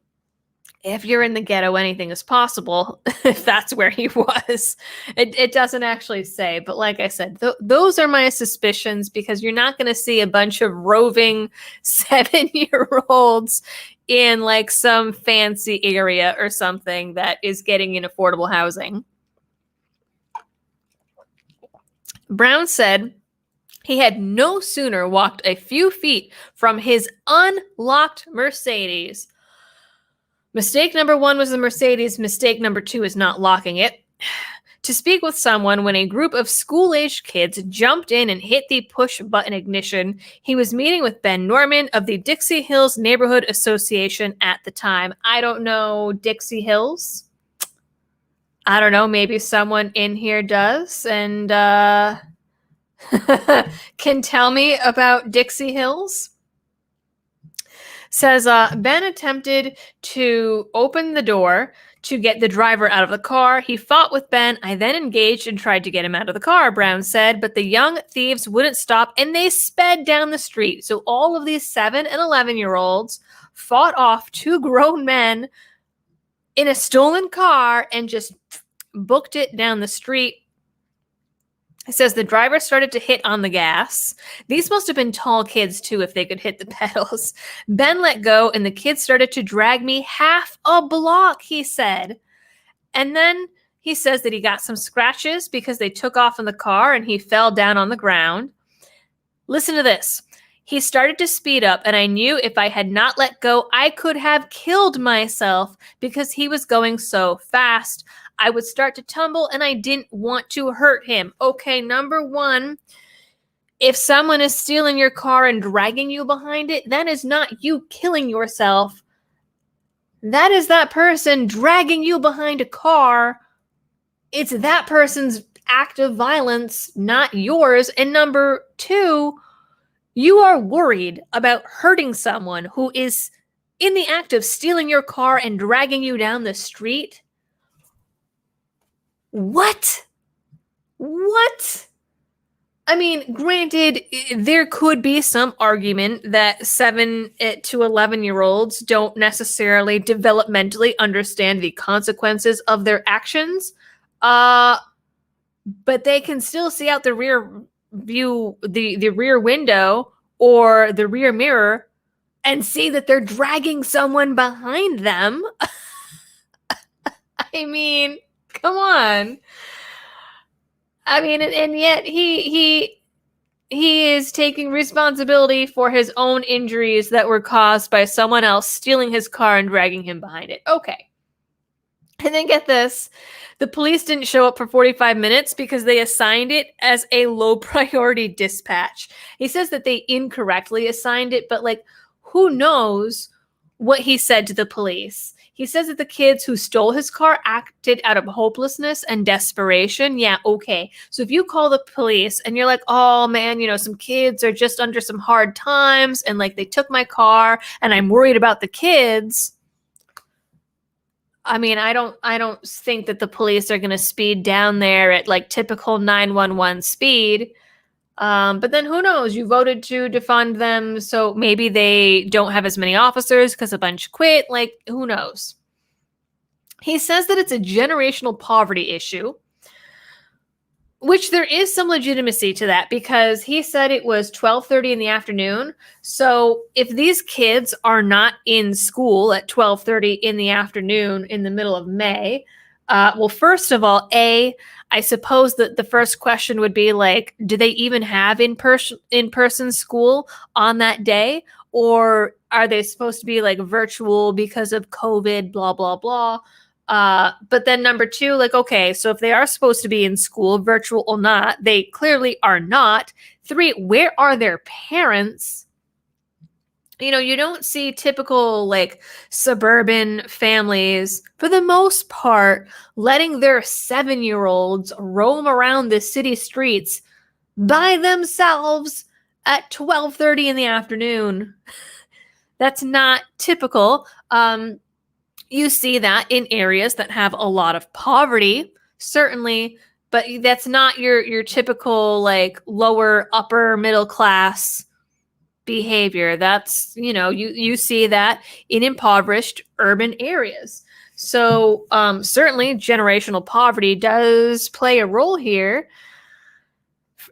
if you're in the ghetto, anything is possible, if that's where he was. It doesn't actually say, but like I said, those are my suspicions, because you're not going to see a bunch of roving 7-year-olds in like some fancy area or something that is getting in affordable housing. Brown said he had no sooner walked a few feet from his unlocked Mercedes. Mistake number 1 was the Mercedes. Mistake number 2 is not locking it. To speak with someone when a group of school-aged kids jumped in and hit the push-button ignition. He was meeting with Ben Norman of the Dixie Hills Neighborhood Association at the time. I don't know Dixie Hills. I don't know. Maybe someone in here does and can tell me about Dixie Hills. Says Ben attempted to open the door to get the driver out of the car. He fought with Ben. I then engaged and tried to get him out of the car, Brown said, but the young thieves wouldn't stop and they sped down the street. So all of these 7 and 11-year-olds fought off 2 grown men in a stolen car and just booked it down the street. It says the driver started to hit on the gas. These must have been tall kids, too, if they could hit the pedals. Ben let go, and the kids started to drag me half a block, he said. And then he says that he got some scratches because they took off in the car, and he fell down on the ground. Listen to this. He started to speed up, and I knew if I had not let go, I could have killed myself because he was going so fast. I would start to tumble, and I didn't want to hurt him. Okay, number 1, if someone is stealing your car and dragging you behind it, that is not you killing yourself. That is that person dragging you behind a car. It's that person's act of violence, not yours. And number 2, you are worried about hurting someone who is in the act of stealing your car and dragging you down the street. What? I mean, granted, there could be some argument that 7 to 11-year-olds don't necessarily developmentally understand the consequences of their actions, but they can still see out the rear view, the rear window or the rear mirror and see that they're dragging someone behind them. I mean, come on. I mean, and yet he is taking responsibility for his own injuries that were caused by someone else stealing his car and dragging him behind it. Okay. And then get this, the police didn't show up for 45 minutes because they assigned it as a low priority dispatch. He says that they incorrectly assigned it, but like, who knows what he said to the police? He says that the kids who stole his car acted out of hopelessness and desperation. Yeah, okay. So if you call the police and you're like, oh man, some kids are just under some hard times and like they took my car and I'm worried about the kids. I mean, I don't think that the police are going to speed down there at like typical 911 speed. But then who knows? You voted to defund them, so maybe they don't have as many officers because a bunch quit. Like, who knows? He says that it's a generational poverty issue, which there is some legitimacy to that because he said it was 12:30 in the afternoon. So if these kids are not in school at 12:30 in the afternoon in the middle of May, well, first of all, I suppose that the first question would be like, do they even have in-person school on that day? Or are they supposed to be like virtual because of COVID, blah, blah, blah? But then number two, like, okay, so if they are supposed to be in school, virtual or not, they clearly are not. Three, where are their parents? You don't see typical like suburban families, for the most part, letting their 7-year-olds roam around the city streets by themselves at 12:30 in the afternoon. That's not typical. You see that in areas that have a lot of poverty, certainly, but that's not your typical like lower upper middle class behavior. That's, you see that in impoverished urban areas. So certainly generational poverty does play a role here.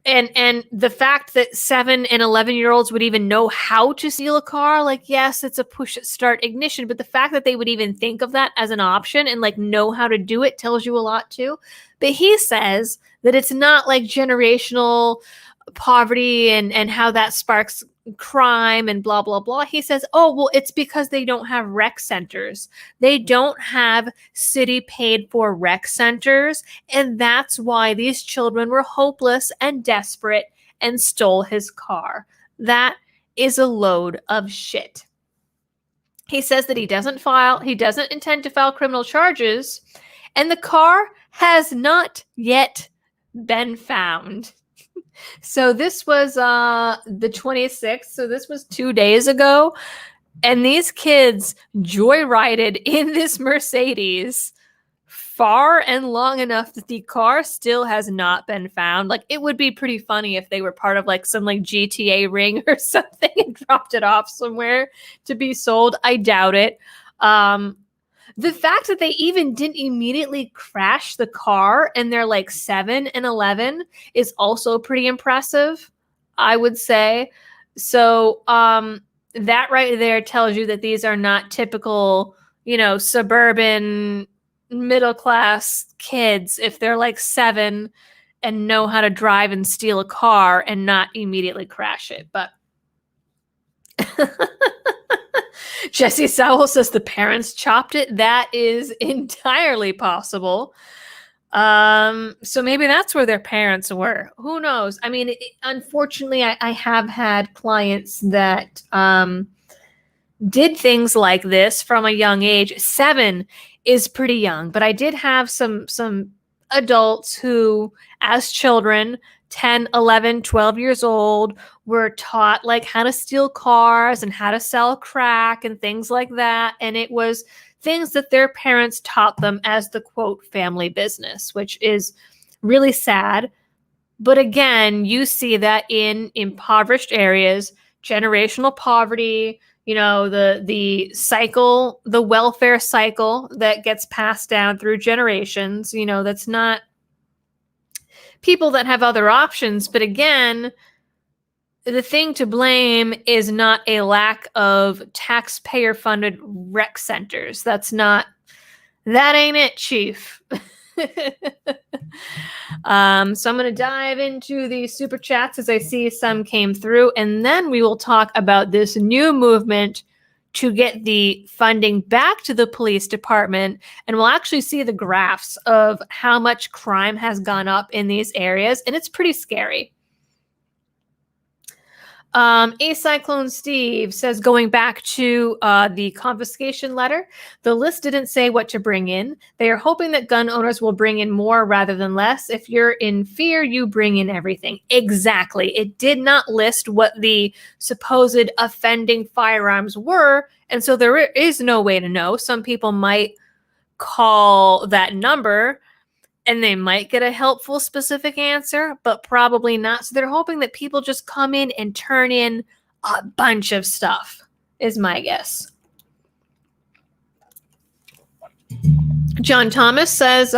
And the fact that 7 and 11-year-olds would even know how to steal a car, like, yes, it's a push start ignition, but the fact that they would even think of that as an option and like know how to do it tells you a lot too. But he says that it's not like generational poverty and how that sparks crime and blah, blah, blah. He says, oh, well, it's because they don't have rec centers. They don't have city paid for rec centers. And that's why these children were hopeless and desperate and stole his car. That is a load of shit. He says that he doesn't intend to file criminal charges, and the car has not yet been found. So this was the 26th. So this was 2 days ago. And these kids joyrided in this Mercedes far and long enough that the car still has not been found. Like, it would be pretty funny if they were part of like some like GTA ring or something and dropped it off somewhere to be sold. I doubt it. The fact that they even didn't immediately crash the car and they're like 7 and 11 is also pretty impressive, I would say. So that right there tells you that these are not typical, suburban middle class kids if they're like 7 and know how to drive and steal a car and not immediately crash it. But Jesse Sowell says the parents chopped it. That is entirely possible. So maybe that's where their parents were. Who knows? I mean, unfortunately, I have had clients that did things like this from a young age. 7 is pretty young, but I did have some adults who, as children, 10, 11, 12 years old, were taught like how to steal cars and how to sell crack and things like that. And it was things that their parents taught them as the quote family business, which is really sad. But again, you see that in impoverished areas, generational poverty, the cycle, the welfare cycle that gets passed down through generations, that's not people that have other options. But again, the thing to blame is not a lack of taxpayer funded rec centers. That ain't it, Chief. So I'm going to dive into the super chats as I see some came through, and then we will talk about this new movement to get the funding back to the police department. And we'll actually see the graphs of how much crime has gone up in these areas. And it's pretty scary. A Cyclone Steve says, going back to the confiscation letter, the list didn't say what to bring in. They are hoping that gun owners will bring in more rather than less. If you're in fear, you bring in everything. Exactly. It did not list what the supposed offending firearms were. And so there is no way to know. Some people might call that number and they might get a helpful specific answer, but probably not. So they're hoping that people just come in and turn in a bunch of stuff, is my guess. John Thomas says,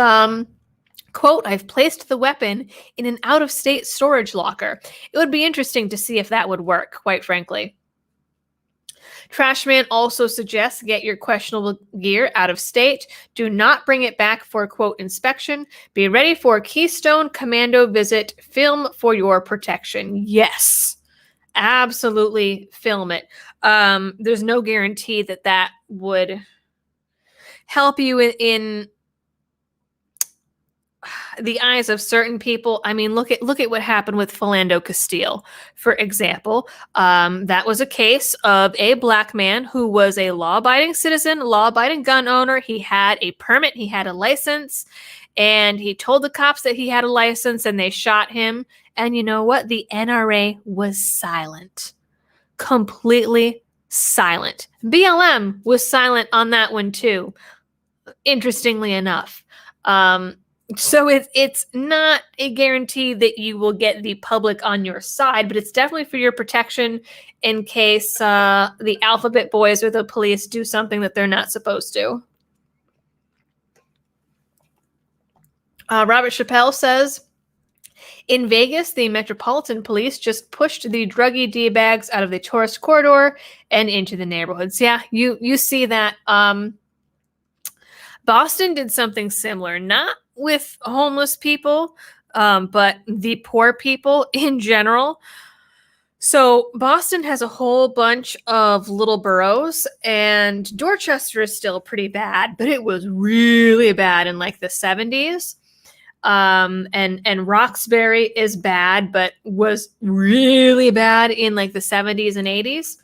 quote, I've placed the weapon in an out-of-state storage locker. It would be interesting to see if that would work, quite frankly. Trashman also suggests get your questionable gear out of state. Do not bring it back for, quote, inspection. Be ready for Keystone Commando visit. Film for your protection. Yes, absolutely film it. There's no guarantee that that would help you in the eyes of certain people. I mean, look at what happened with Philando Castile, for example. That was a case of a black man who was a law-abiding citizen, law-abiding gun owner. He had a permit, he had a license, and he told the cops that he had a license, and they shot him. And you know what? The NRA was silent, completely silent. BLM was silent on that one too, interestingly enough. So it's not a guarantee that you will get the public on your side, but it's definitely for your protection in case the alphabet boys or the police do something that they're not supposed to. Robert Chappelle says, in Vegas, the Metropolitan Police just pushed the druggy D-bags out of the tourist corridor and into the neighborhoods. Yeah, you see that. Boston did something similar, not with homeless people, but the poor people in general. So Boston has a whole bunch of little boroughs, and Dorchester is still pretty bad, but it was really bad in like the 70s. And Roxbury is bad, but was really bad in like the 70s and 80s.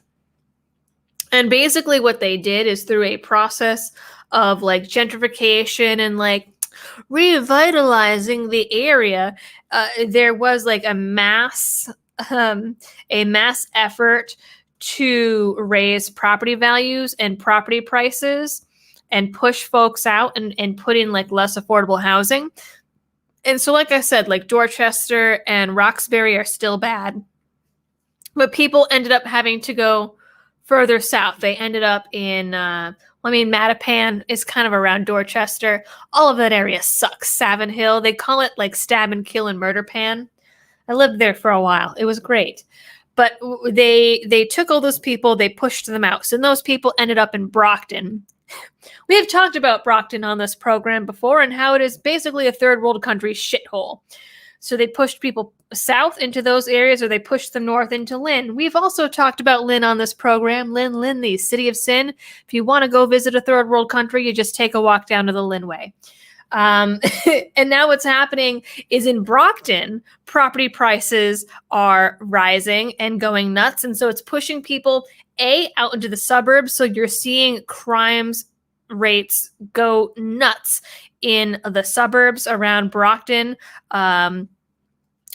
And basically what they did is through a process of like gentrification and like revitalizing the area, there was like a mass effort to raise property values and property prices and push folks out and put in like less affordable housing. And so, like I said, like Dorchester and Roxbury are still bad, but people ended up having to go further south. They ended up in, Mattapan is kind of around Dorchester. All of that area sucks. Savin Hill, they call it like stab and kill and murder pan. I lived there for a while. It was great. But they took all those people, they pushed them out. So those people ended up in Brockton. We have talked about Brockton on this program before and how it is basically a third world country shithole. So they pushed people south into those areas, or they pushed them north into Lynn. We've also talked about Lynn on this program. Lynn, the city of sin. If you want to go visit a third world country, you just take a walk down to the Lynn Way. And now what's happening is in Brockton, property prices are rising and going nuts. And so it's pushing people, out into the suburbs. So you're seeing crimes rates go nuts in the suburbs around Brockton.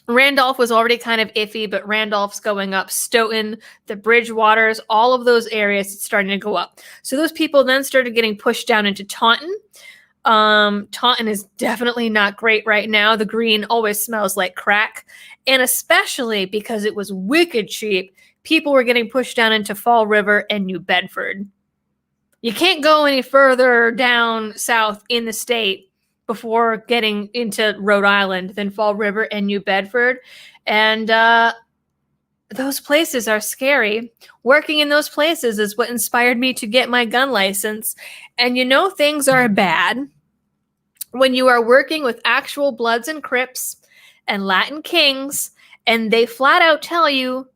Randolph was already kind of iffy, but Randolph's going up. Stoughton, the Bridgewaters, all of those areas, it's starting to go up. So those people then started getting pushed down into Taunton. Taunton is definitely not great right now. The green always smells like crack. And especially because it was wicked cheap, people were getting pushed down into Fall River and New Bedford. You can't go any further down south in the state before getting into Rhode Island than Fall River and New Bedford. And those places are scary. Working in those places is what inspired me to get my gun license. And you know things are bad when you are working with actual Bloods and Crips and Latin Kings, and they flat out tell you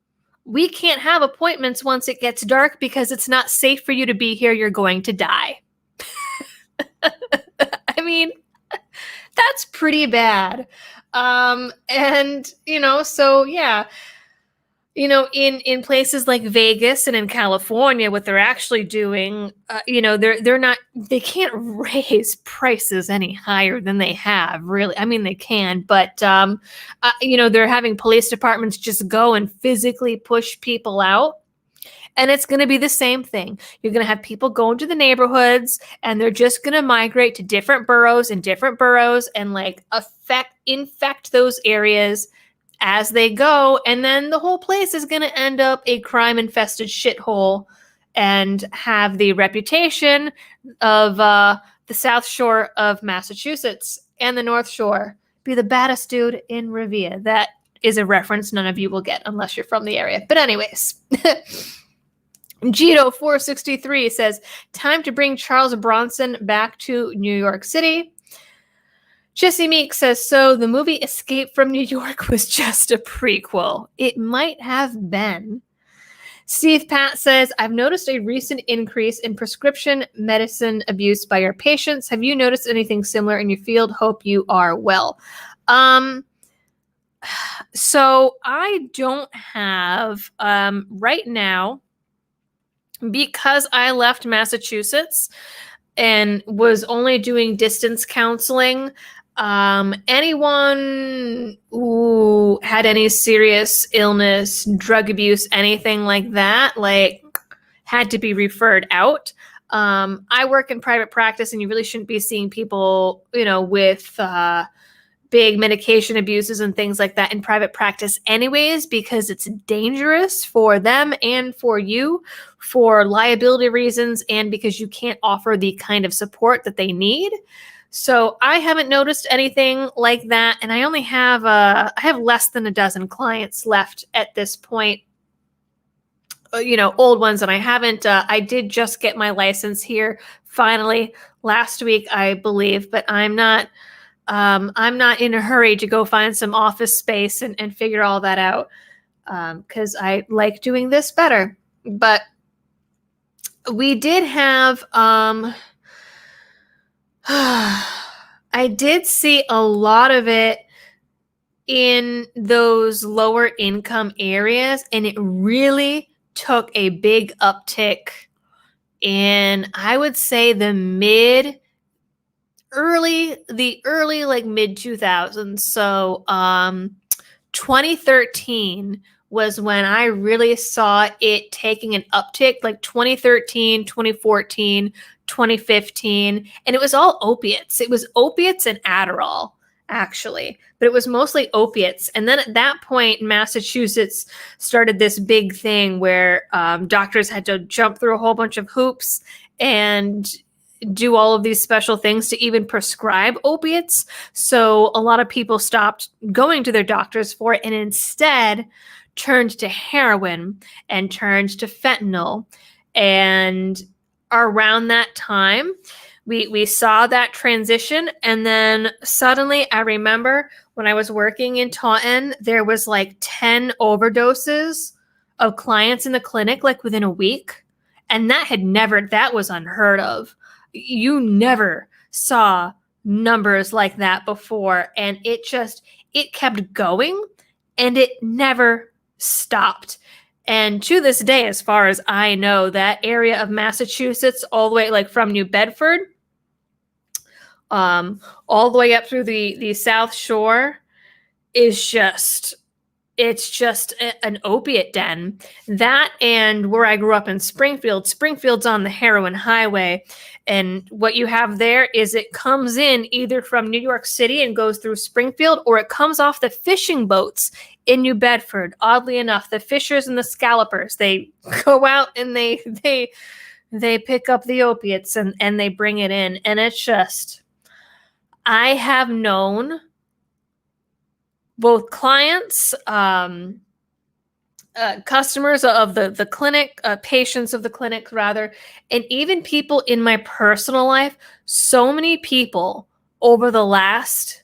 we can't have appointments once it gets dark because it's not safe for you to be here. You're going to die. I mean, that's pretty bad. And, so yeah, in places like Vegas and in California, what they're actually doing, they can't raise prices any higher than they have, really. I mean, they can, but they're having police departments just go and physically push people out. And it's going to be the same thing. You're going to have people go into the neighborhoods, and they're just going to migrate to different boroughs and like infect those areas as they go. And then the whole place is going to end up a crime-infested shithole and have the reputation of the South Shore of Massachusetts and the North Shore be the baddest dude in Revere. That is a reference none of you will get unless you're from the area. But anyways, Gito463 says, time to bring Charles Bronson back to New York City. Jesse Meek says, so the movie Escape from New York was just a prequel. It might have been. Steve Pat says, I've noticed a recent increase in prescription medicine abuse by your patients. Have you noticed anything similar in your field? Hope you are well. So I don't have, right now, because I left Massachusetts and was only doing distance counseling, anyone who had any serious illness, drug abuse, anything like that, like, had to be referred out. I work in private practice, and you really shouldn't be seeing people, with big medication abuses and things like that in private practice anyways, because it's dangerous for them and for you for liability reasons, and because you can't offer the kind of support that they need. So I haven't noticed anything like that. And I only have, I have less than a dozen clients left at this point, old ones. And I haven't, I did just get my license here finally last week, I believe, but I'm not in a hurry to go find some office space and figure all that out, because I like doing this better. But we did have, I did see a lot of it in those lower income areas, and it really took a big uptick in, I would say, the early like mid 2000s. So 2013 was when I really saw it taking an uptick, like 2013, 2014, 2015, and it was all opiates. It was opiates and Adderall, actually, but it was mostly opiates. And then at that point, Massachusetts started this big thing where doctors had to jump through a whole bunch of hoops and do all of these special things to even prescribe opiates. So a lot of people stopped going to their doctors for it and instead turned to heroin and turned to fentanyl. And around that time, we saw that transition. And then suddenly, I remember when I was working in Taunton, there was like 10 overdoses of clients in the clinic, like within a week. And that was unheard of. You never saw numbers like that before. And it kept going, and it never stopped. And to this day, as far as I know, that area of Massachusetts, all the way like from New Bedford, all the way up through the South Shore, is just an opiate den. That, and where I grew up in Springfield's on the heroin highway. And what you have there is it comes in either from New York City and goes through Springfield, or it comes off the fishing boats in New Bedford. Oddly enough, the fishers and the scallopers, they go out and they pick up the opiates and they bring it in. And it's just, I have known both clients, customers of the clinic, patients of the clinic rather, and even people in my personal life, so many people over the last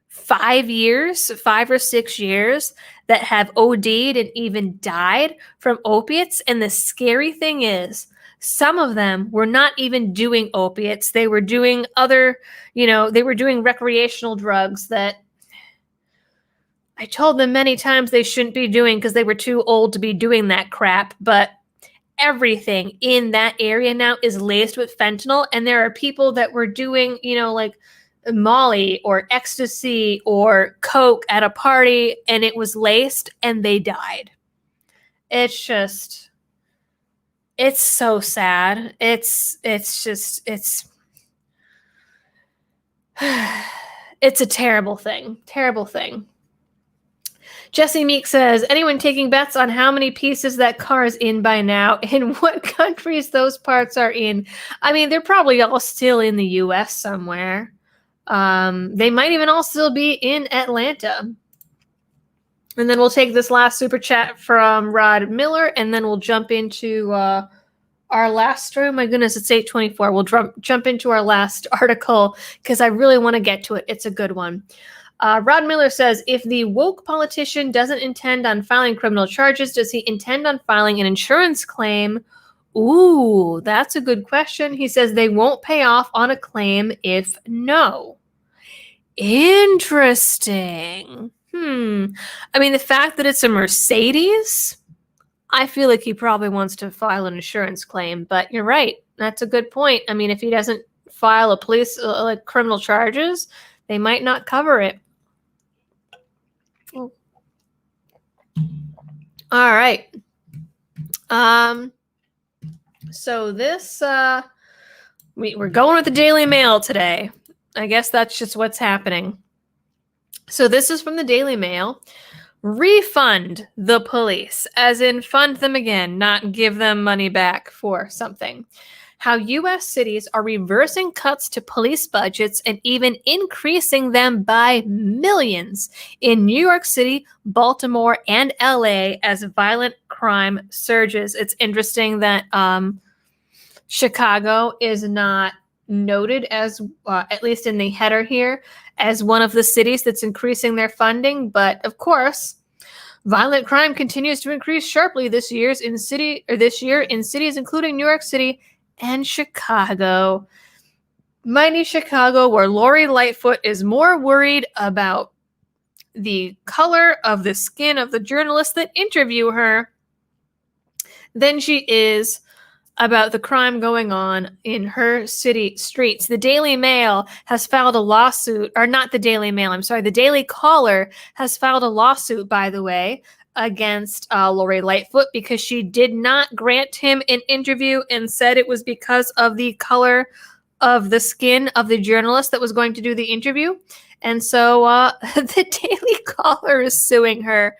5 or 6 years that have OD'd and even died from opiates. And the scary thing is, some of them were not even doing opiates. They were doing other, they were doing recreational drugs that I told them many times they shouldn't be doing because they were too old to be doing that crap. But everything in that area now is laced with fentanyl. And there are people that were doing, like Molly or ecstasy or Coke at a party, and it was laced and they died. It's so sad. It's a terrible thing. Jesse Meek says, anyone taking bets on how many pieces that car is in by now and what countries those parts are in? I mean, they're probably all still in the U.S. somewhere. They might even all still be in Atlanta. And then we'll take this last super chat from Rod Miller, and then we'll jump into our last story. My goodness, it's 8:24. We'll jump into our last article because I really want to get to it. It's a good one. Rod Miller says, if the woke politician doesn't intend on filing criminal charges, does he intend on filing an insurance claim? Ooh, that's a good question. He says they won't pay off on a claim if no. Interesting. I mean, the fact that it's a Mercedes, I feel like he probably wants to file an insurance claim, but you're right. That's a good point. I mean, if he doesn't file a like criminal charges, they might not cover it. All right. So this, we're going with the Daily Mail today. I guess that's just what's happening. So this is from the Daily Mail. Refund the police, as in fund them again, not give them money back for something. How U.S. cities are reversing cuts to police budgets and even increasing them by millions in New York City, Baltimore, and L.A. as violent crime surges. It's interesting that Chicago is not noted as, at least in the header here, as one of the cities that's increasing their funding. But of course, violent crime continues to increase sharply this year in cities including New York City and Chicago. Mighty Chicago, where Lori Lightfoot is more worried about the color of the skin of the journalists that interview her than she is about the crime going on in her city streets. The Daily Mail has filed a lawsuit, or not the Daily Mail, I'm sorry, the Daily Caller has filed a lawsuit, by the way, against Lori Lightfoot because she did not grant him an interview and said it was because of the color of the skin of the journalist that was going to do the interview. And so the Daily Caller is suing her.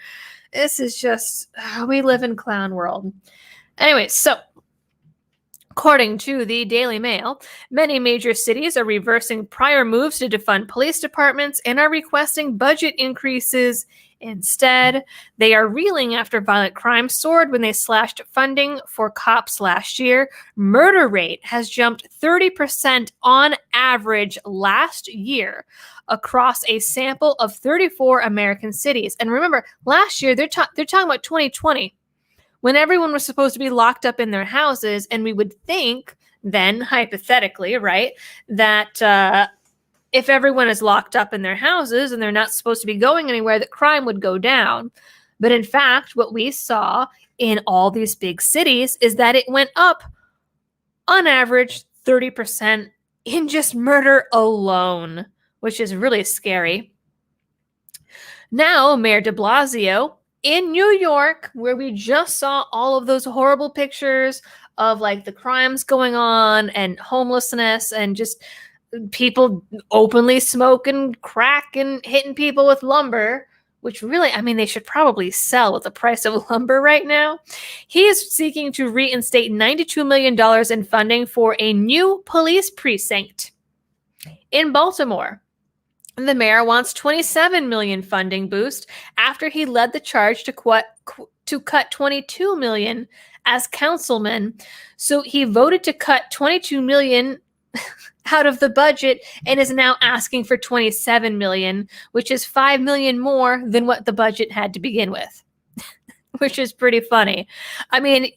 This is just, we live in clown world. Anyway, so according to the Daily Mail, many major cities are reversing prior moves to defund police departments and are requesting budget increases instead. They are reeling after violent crime soared when they slashed funding for cops last year. Murder rate has jumped 30% on average last year across a sample of 34 American cities. And remember, last year, they're talking about 2020. When everyone was supposed to be locked up in their houses, and we would think then, hypothetically, right, that if everyone is locked up in their houses and they're not supposed to be going anywhere, that crime would go down. But in fact, what we saw in all these big cities is that it went up on average 30% in just murder alone, which is really scary. Now, Mayor de Blasio in New York, where we just saw all of those horrible pictures of like the crimes going on and homelessness and just people openly smoking crack and hitting people with lumber, which really, I mean, they should probably sell at the price of lumber right now. He is seeking to reinstate $92 million in funding for a new police precinct in Baltimore. The mayor wants $27 million funding boost after he led the charge to cut $22 million as councilman. So he voted to cut $22 million out of the budget and is now asking for 27 million, which is 5 million more than what the budget had to begin with, which is pretty funny. I mean,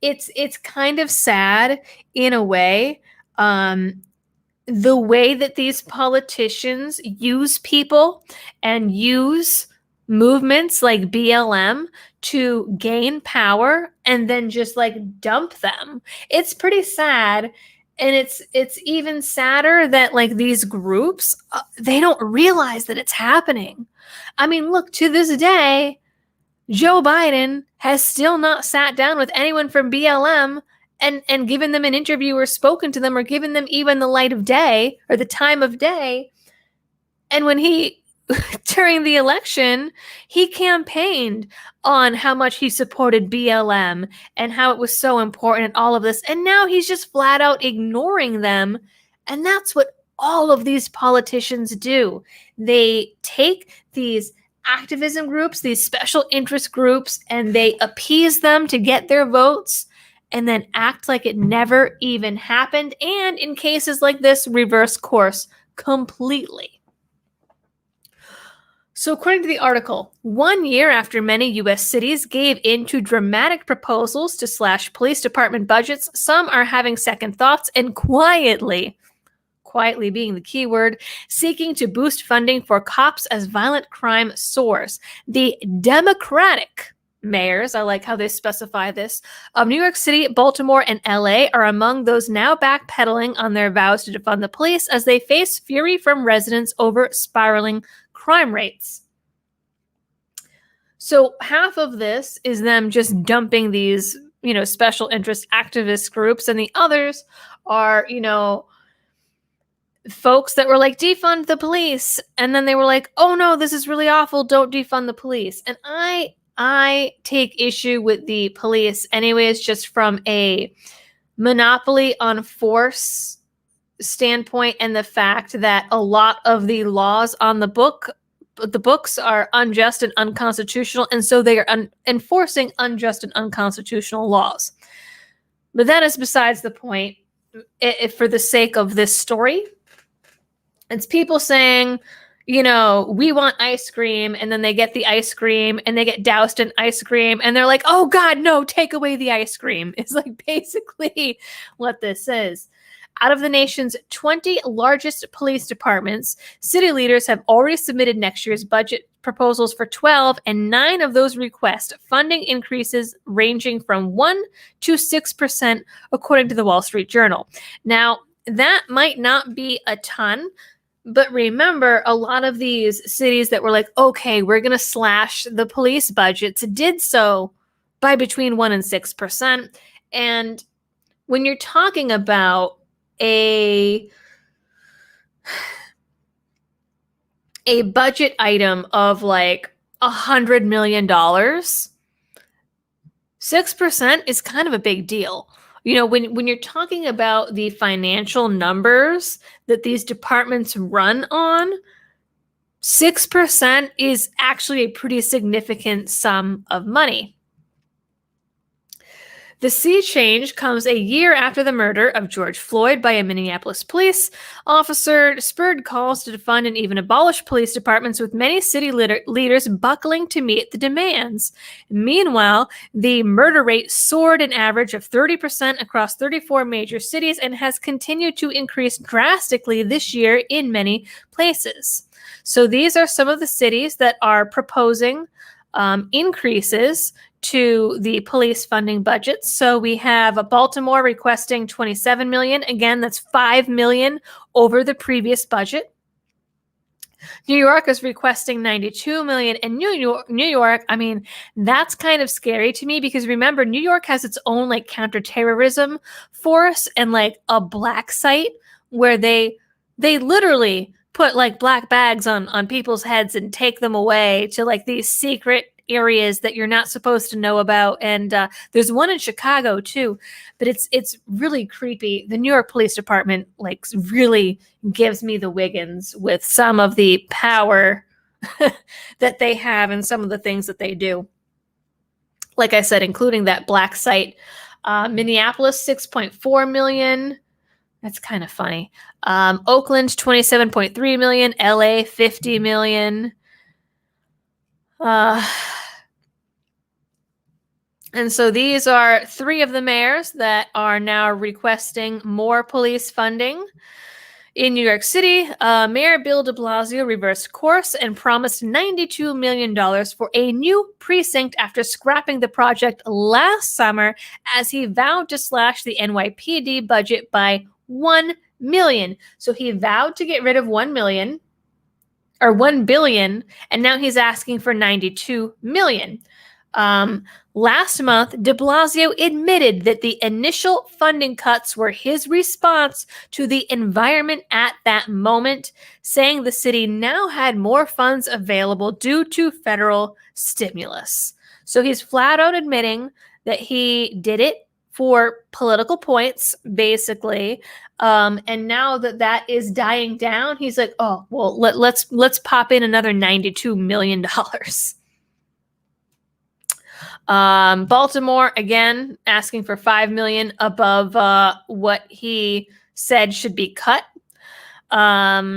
it's kind of sad in a way. The way that these politicians use people and use movements like BLM to gain power and then just like dump them. It's pretty sad. And it's even sadder that like these groups, they don't realize that it's happening. I mean, look, to this day, Joe Biden has still not sat down with anyone from BLM and given them an interview or spoken to them or given them even the light of day or the time of day. And when he, during the election, he campaigned on how much he supported BLM and how it was so important and all of this. And now he's just flat out ignoring them. And that's what all of these politicians do. They take these activism groups, these special interest groups, and they appease them to get their votes and then act like it never even happened. And in cases like this, reverse course completely. So according to the article, 1 year after many U.S. cities gave in to dramatic proposals to slash police department budgets, some are having second thoughts and quietly being the key word, seeking to boost funding for cops as violent crime soars. The Democratic mayors, I like how they specify this, of New York City, Baltimore, and LA are among those now backpedaling on their vows to defund the police as they face fury from residents over spiraling crime rates. So half of this is them just dumping these, special interest activist groups, and the others are, folks that were like, defund the police. And then they were like, oh no, this is really awful. Don't defund the police. And I take issue with the police anyways, just from a monopoly on force standpoint and the fact that a lot of the laws on the books are unjust and unconstitutional, and so they are enforcing unjust and unconstitutional laws. But that is besides the point. For the sake of this story, it's people saying, we want ice cream, and then they get the ice cream and they get doused in ice cream and they're like, oh God, no, take away the ice cream. It's like basically what this is. Out of the nation's 20 largest police departments, city leaders have already submitted next year's budget proposals for 12, and 9 of those request funding increases ranging from 1% to 6%, according to the Wall Street Journal. Now, that might not be a ton, but remember, a lot of these cities that were like, okay, we're going to slash the police budgets, did so by between 1% and 6%. And when you're talking about a budget item of like $100 million, 6% is kind of a big deal. When you're talking about the financial numbers that these departments run on, 6% is actually a pretty significant sum of money. The sea change comes a year after the murder of George Floyd by a Minneapolis police officer spurred calls to defund and even abolish police departments, with many city leaders buckling to meet the demands. Meanwhile, the murder rate soared an average of 30% across 34 major cities and has continued to increase drastically this year in many places. So these are some of the cities that are proposing increases to the police funding budget. So we have Baltimore requesting $27 million. Again, that's $5 million over the previous budget. New York is requesting $92 million. And New York, I mean, that's kind of scary to me because remember, New York has its own like counterterrorism force and like a black site where they literally put like black bags on people's heads and take them away to like these secret areas that you're not supposed to know about. And there's one in Chicago too, but it's really creepy. The New York Police Department like really gives me the wiggins with some of the power that they have and some of the things that they do. Like I said, including that black site. Minneapolis, $6.4 million. That's kind of funny. Oakland, 27.3 million. LA, 50 million. And so these are three of the mayors that are now requesting more police funding. In New York City, Mayor Bill de Blasio reversed course and promised $92 million for a new precinct after scrapping the project last summer as he vowed to slash the NYPD budget by $1 million. So he vowed to get rid of $1 million or $1 billion, and now he's asking for $92 million. Last month, de Blasio admitted that the initial funding cuts were his response to the environment at that moment, saying the city now had more funds available due to federal stimulus. So he's flat out admitting that he did it for political points, basically. And now that that is dying down, he's like, oh, well, let's pop in another $92 million. Baltimore, again, asking for $5 million above what he said should be cut. LA,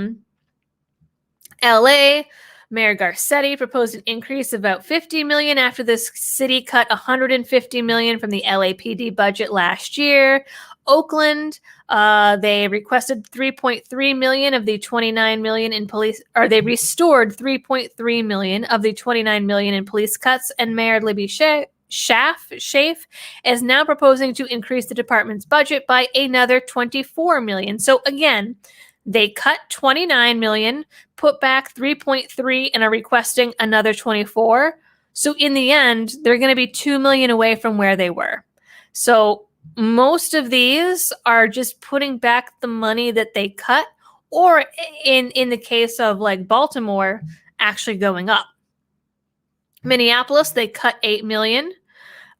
Mayor Garcetti proposed an increase of about $50 million after this city cut $150 million from the LAPD budget last year. Oakland, they requested $3.3 million of the $29 million in police, or they restored $3.3 million of the $29 million in police cuts, and Mayor Libby Schaaf is now proposing to increase the department's budget by another $24 million. So again, they cut $29 million, put back $3.3, and are requesting another $24. So in the end, they're going to be $2 million away from where they were. So most of these are just putting back the money that they cut, or in the case of like Baltimore, actually going up. Minneapolis, they cut $8 million,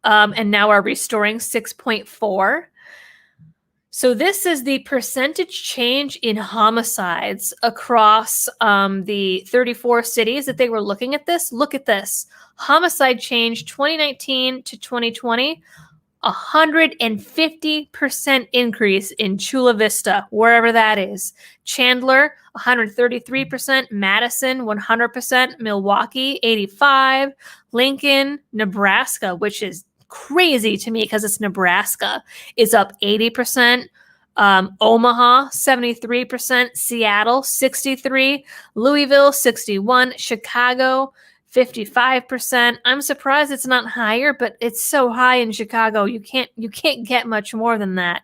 and now are restoring 6.4. So this is the percentage change in homicides across the 34 cities that they were looking at this. Look at this. Homicide change 2019 to 2020, 150% increase in Chula Vista, wherever that is. Chandler, 133%. Madison, 100%. Milwaukee, 85%. Lincoln, Nebraska, which is crazy to me because it's Nebraska, is up 80%. Omaha, 73%. Seattle, 63%. Louisville, 61%. Chicago, 55%. I'm surprised it's not higher, but it's so high in Chicago. You can't get much more than that.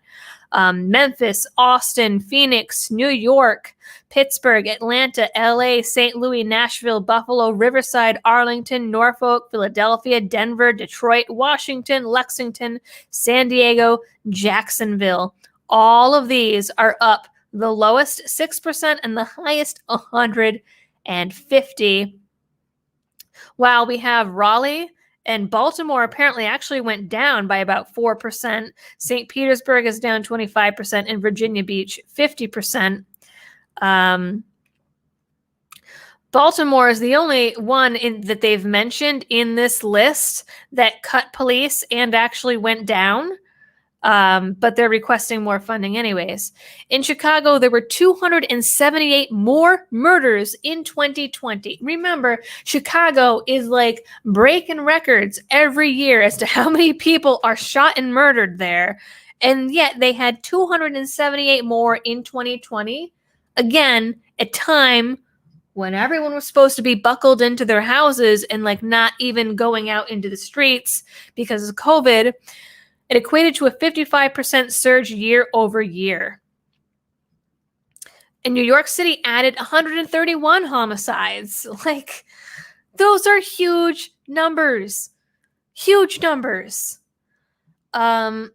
Memphis, Austin, Phoenix, New York, Pittsburgh, Atlanta, LA, St. Louis, Nashville, Buffalo, Riverside, Arlington, Norfolk, Philadelphia, Denver, Detroit, Washington, Lexington, San Diego, Jacksonville. All of these are up the lowest 6% and the highest 150%. While we have Raleigh and Baltimore apparently actually went down by about 4%. St. Petersburg is down 25%, and Virginia Beach 50%. Baltimore is the only one that they've mentioned in this list that cut police and actually went down. But they're requesting more funding anyways. In Chicago, there were 278 more murders in 2020. Remember, Chicago is like breaking records every year as to how many people are shot and murdered there. And yet they had 278 more in 2020. Again, a time when everyone was supposed to be buckled into their houses and like not even going out into the streets because of COVID. It equated to a 55% surge year over year. And New York City added 131 homicides. Like, those are huge numbers. Huge numbers. Homicides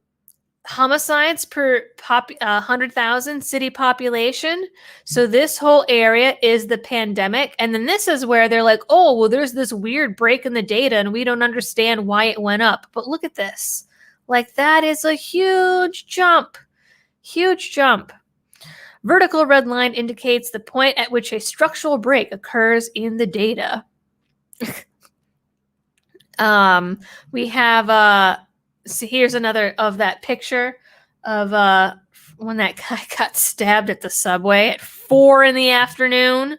per 100,000 city population. So this whole area is the pandemic. And then this is where they're like, oh, well, there's this weird break in the data and we don't understand why it went up. But look at this. Like, that is a huge jump. Huge jump. Vertical red line indicates the point at which a structural break occurs in the data. We have, so here's another of that picture of when that guy got stabbed at the subway at 4 p.m.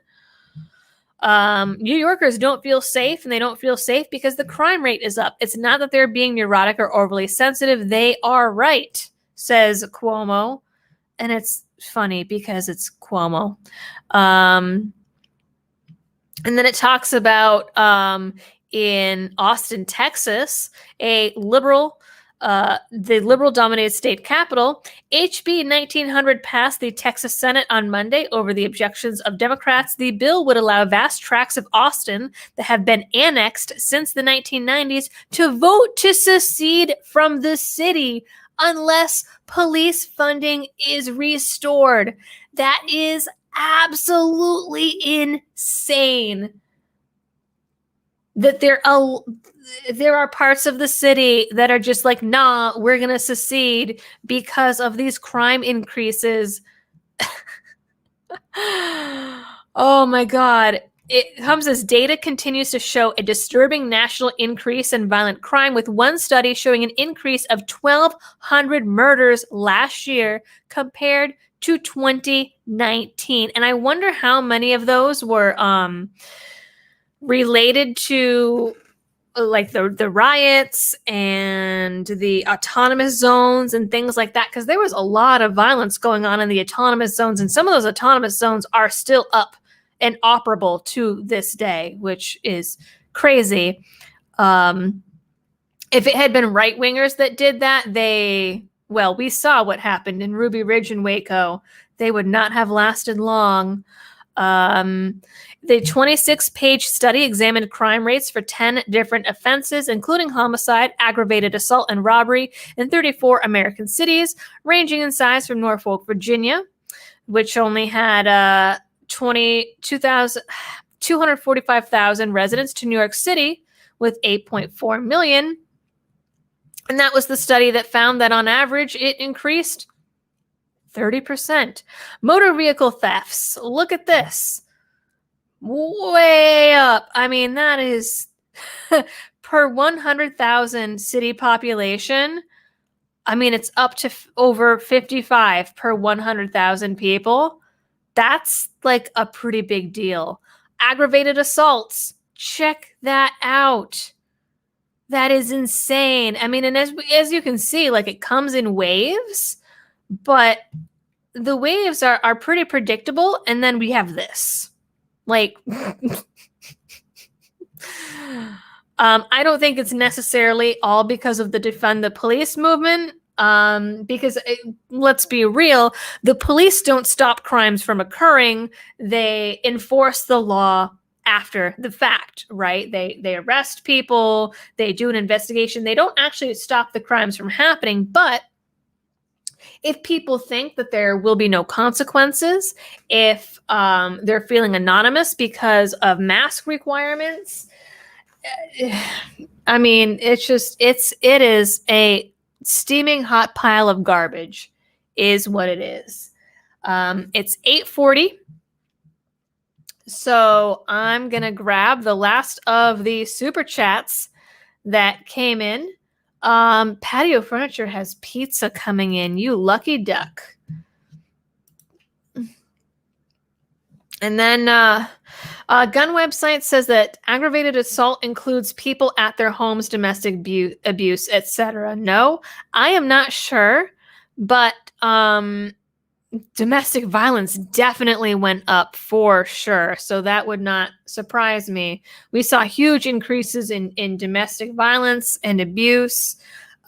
New Yorkers don't feel safe, and they don't feel safe because the crime rate is up. It's not that they're being neurotic or overly sensitive. They are right, says Cuomo. And it's funny because it's Cuomo. And then it talks about in Austin, Texas, the liberal-dominated state capital, HB 1900 passed the Texas Senate on Monday over the objections of Democrats. The bill would allow vast tracts of Austin that have been annexed since the 1990s to vote to secede from the city unless police funding is restored. That is absolutely insane. That there are parts of the city that are just like, nah, we're going to secede because of these crime increases. Oh my God. It comes as data continues to show a disturbing national increase in violent crime, with one study showing an increase of 1,200 murders last year compared to 2019. And I wonder how many of those were related to like the riots and the autonomous zones and things like that, because there was a lot of violence going on in the autonomous zones, and some of those autonomous zones are still up and operable to this day, which is crazy. If it had been right-wingers that did that, we saw what happened in Ruby Ridge and Waco. They would not have lasted long. The 26-page study examined crime rates for 10 different offenses, including homicide, aggravated assault, and robbery in 34 American cities, ranging in size from Norfolk, Virginia, which only had 245,000 residents, to New York City with 8.4 million. And that was the study that found that on average it increased 30%. Motor vehicle thefts. Look at this. Way up. I mean, that is per 100,000 city population. I mean, it's up to over 55 per 100,000 people. That's like a pretty big deal. Aggravated assaults. Check that out. That is insane. I mean, and as you can see, like, it comes in waves, but the waves are pretty predictable. And then we have this. Like, I don't think it's necessarily all because of the defund the police movement. Because let's be real, the police don't stop crimes from occurring. They enforce the law after the fact, right? They arrest people, they do an investigation. They don't actually stop the crimes from happening. But if people think that there will be no consequences, if they're feeling anonymous because of mask requirements, I mean, it is a steaming hot pile of garbage is what it is. It's 8:40. So I'm going to grab the last of the super chats that came in. Patio Furniture has pizza coming in. You lucky duck. And then Gun Website says that aggravated assault includes people at their homes, domestic abuse, etc. No, I am not sure, but domestic violence definitely went up for sure. So that would not surprise me. We saw huge increases in domestic violence and abuse,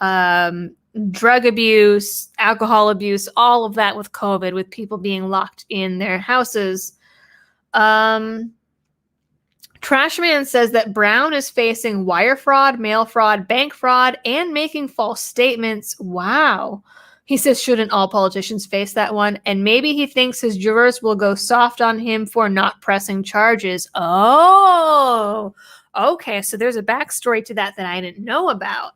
drug abuse, alcohol abuse, all of that with COVID, with people being locked in their houses. Trashman says that Brown is facing wire fraud, mail fraud, bank fraud, and making false statements. Wow. He says, shouldn't all politicians face that one? And maybe he thinks his jurors will go soft on him for not pressing charges. Oh, okay. So there's a backstory to that I didn't know about.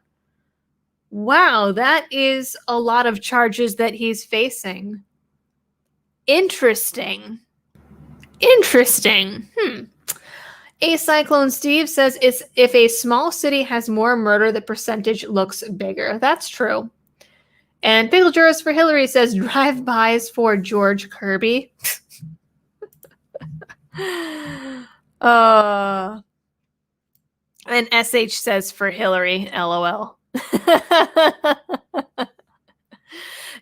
Wow, that is a lot of charges that he's facing. Interesting. A Cyclone Steve says, if a small city has more murder, the percentage looks bigger. That's true. And Bagel Jurors for Hillary says drive-bys for George Kirby. And SH says for Hillary, LOL.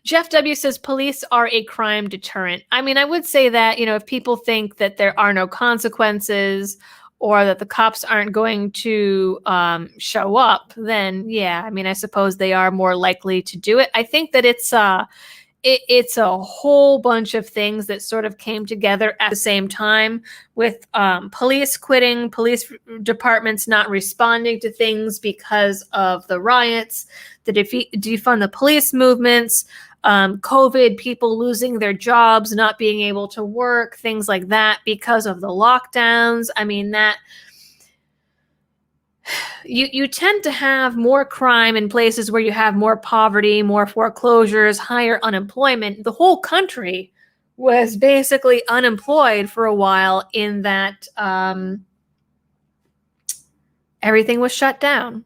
Jeff W says police are a crime deterrent. I mean, I would say that, if people think that there are no consequences or that the cops aren't going to show up, then yeah, I mean, I suppose they are more likely to do it. I think that it's a whole bunch of things that sort of came together at the same time, with police quitting, police departments not responding to things because of the riots, the defund the police movements, COVID, people losing their jobs, not being able to work, things like that because of the lockdowns. I mean, that you tend to have more crime in places where you have more poverty, more foreclosures, higher unemployment. The whole country was basically unemployed for a while in that everything was shut down.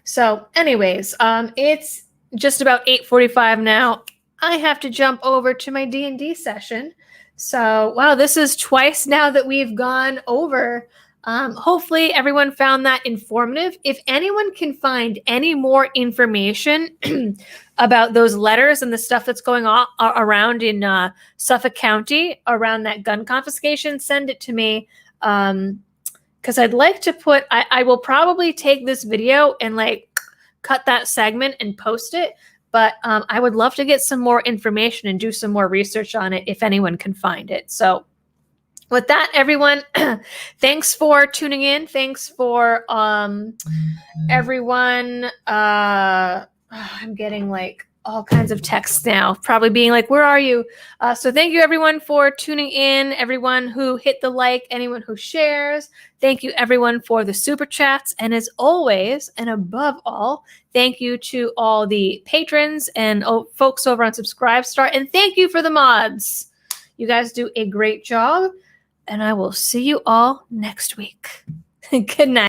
So anyways, it's just about 8:45 now. I have to jump over to my D&D session. So, wow, this is twice now that we've gone over. Hopefully everyone found that informative. If anyone can find any more information about those letters and the stuff that's going on around in Suffolk County around that gun confiscation, send it to me. Because I'd like to put, I will probably take this video and cut that segment and post it. But I would love to get some more information and do some more research on it if anyone can find it. So with that, everyone, thanks for tuning in. Thanks for everyone. I'm getting all kinds of texts now, probably being like, where are you? So thank you everyone for tuning in, everyone who hit the like, anyone who shares. Thank you everyone for the super chats. And as always, and above all, thank you to all the patrons and folks over on Subscribestar. And thank you for the mods. You guys do a great job. And I will see you all next week. Good night.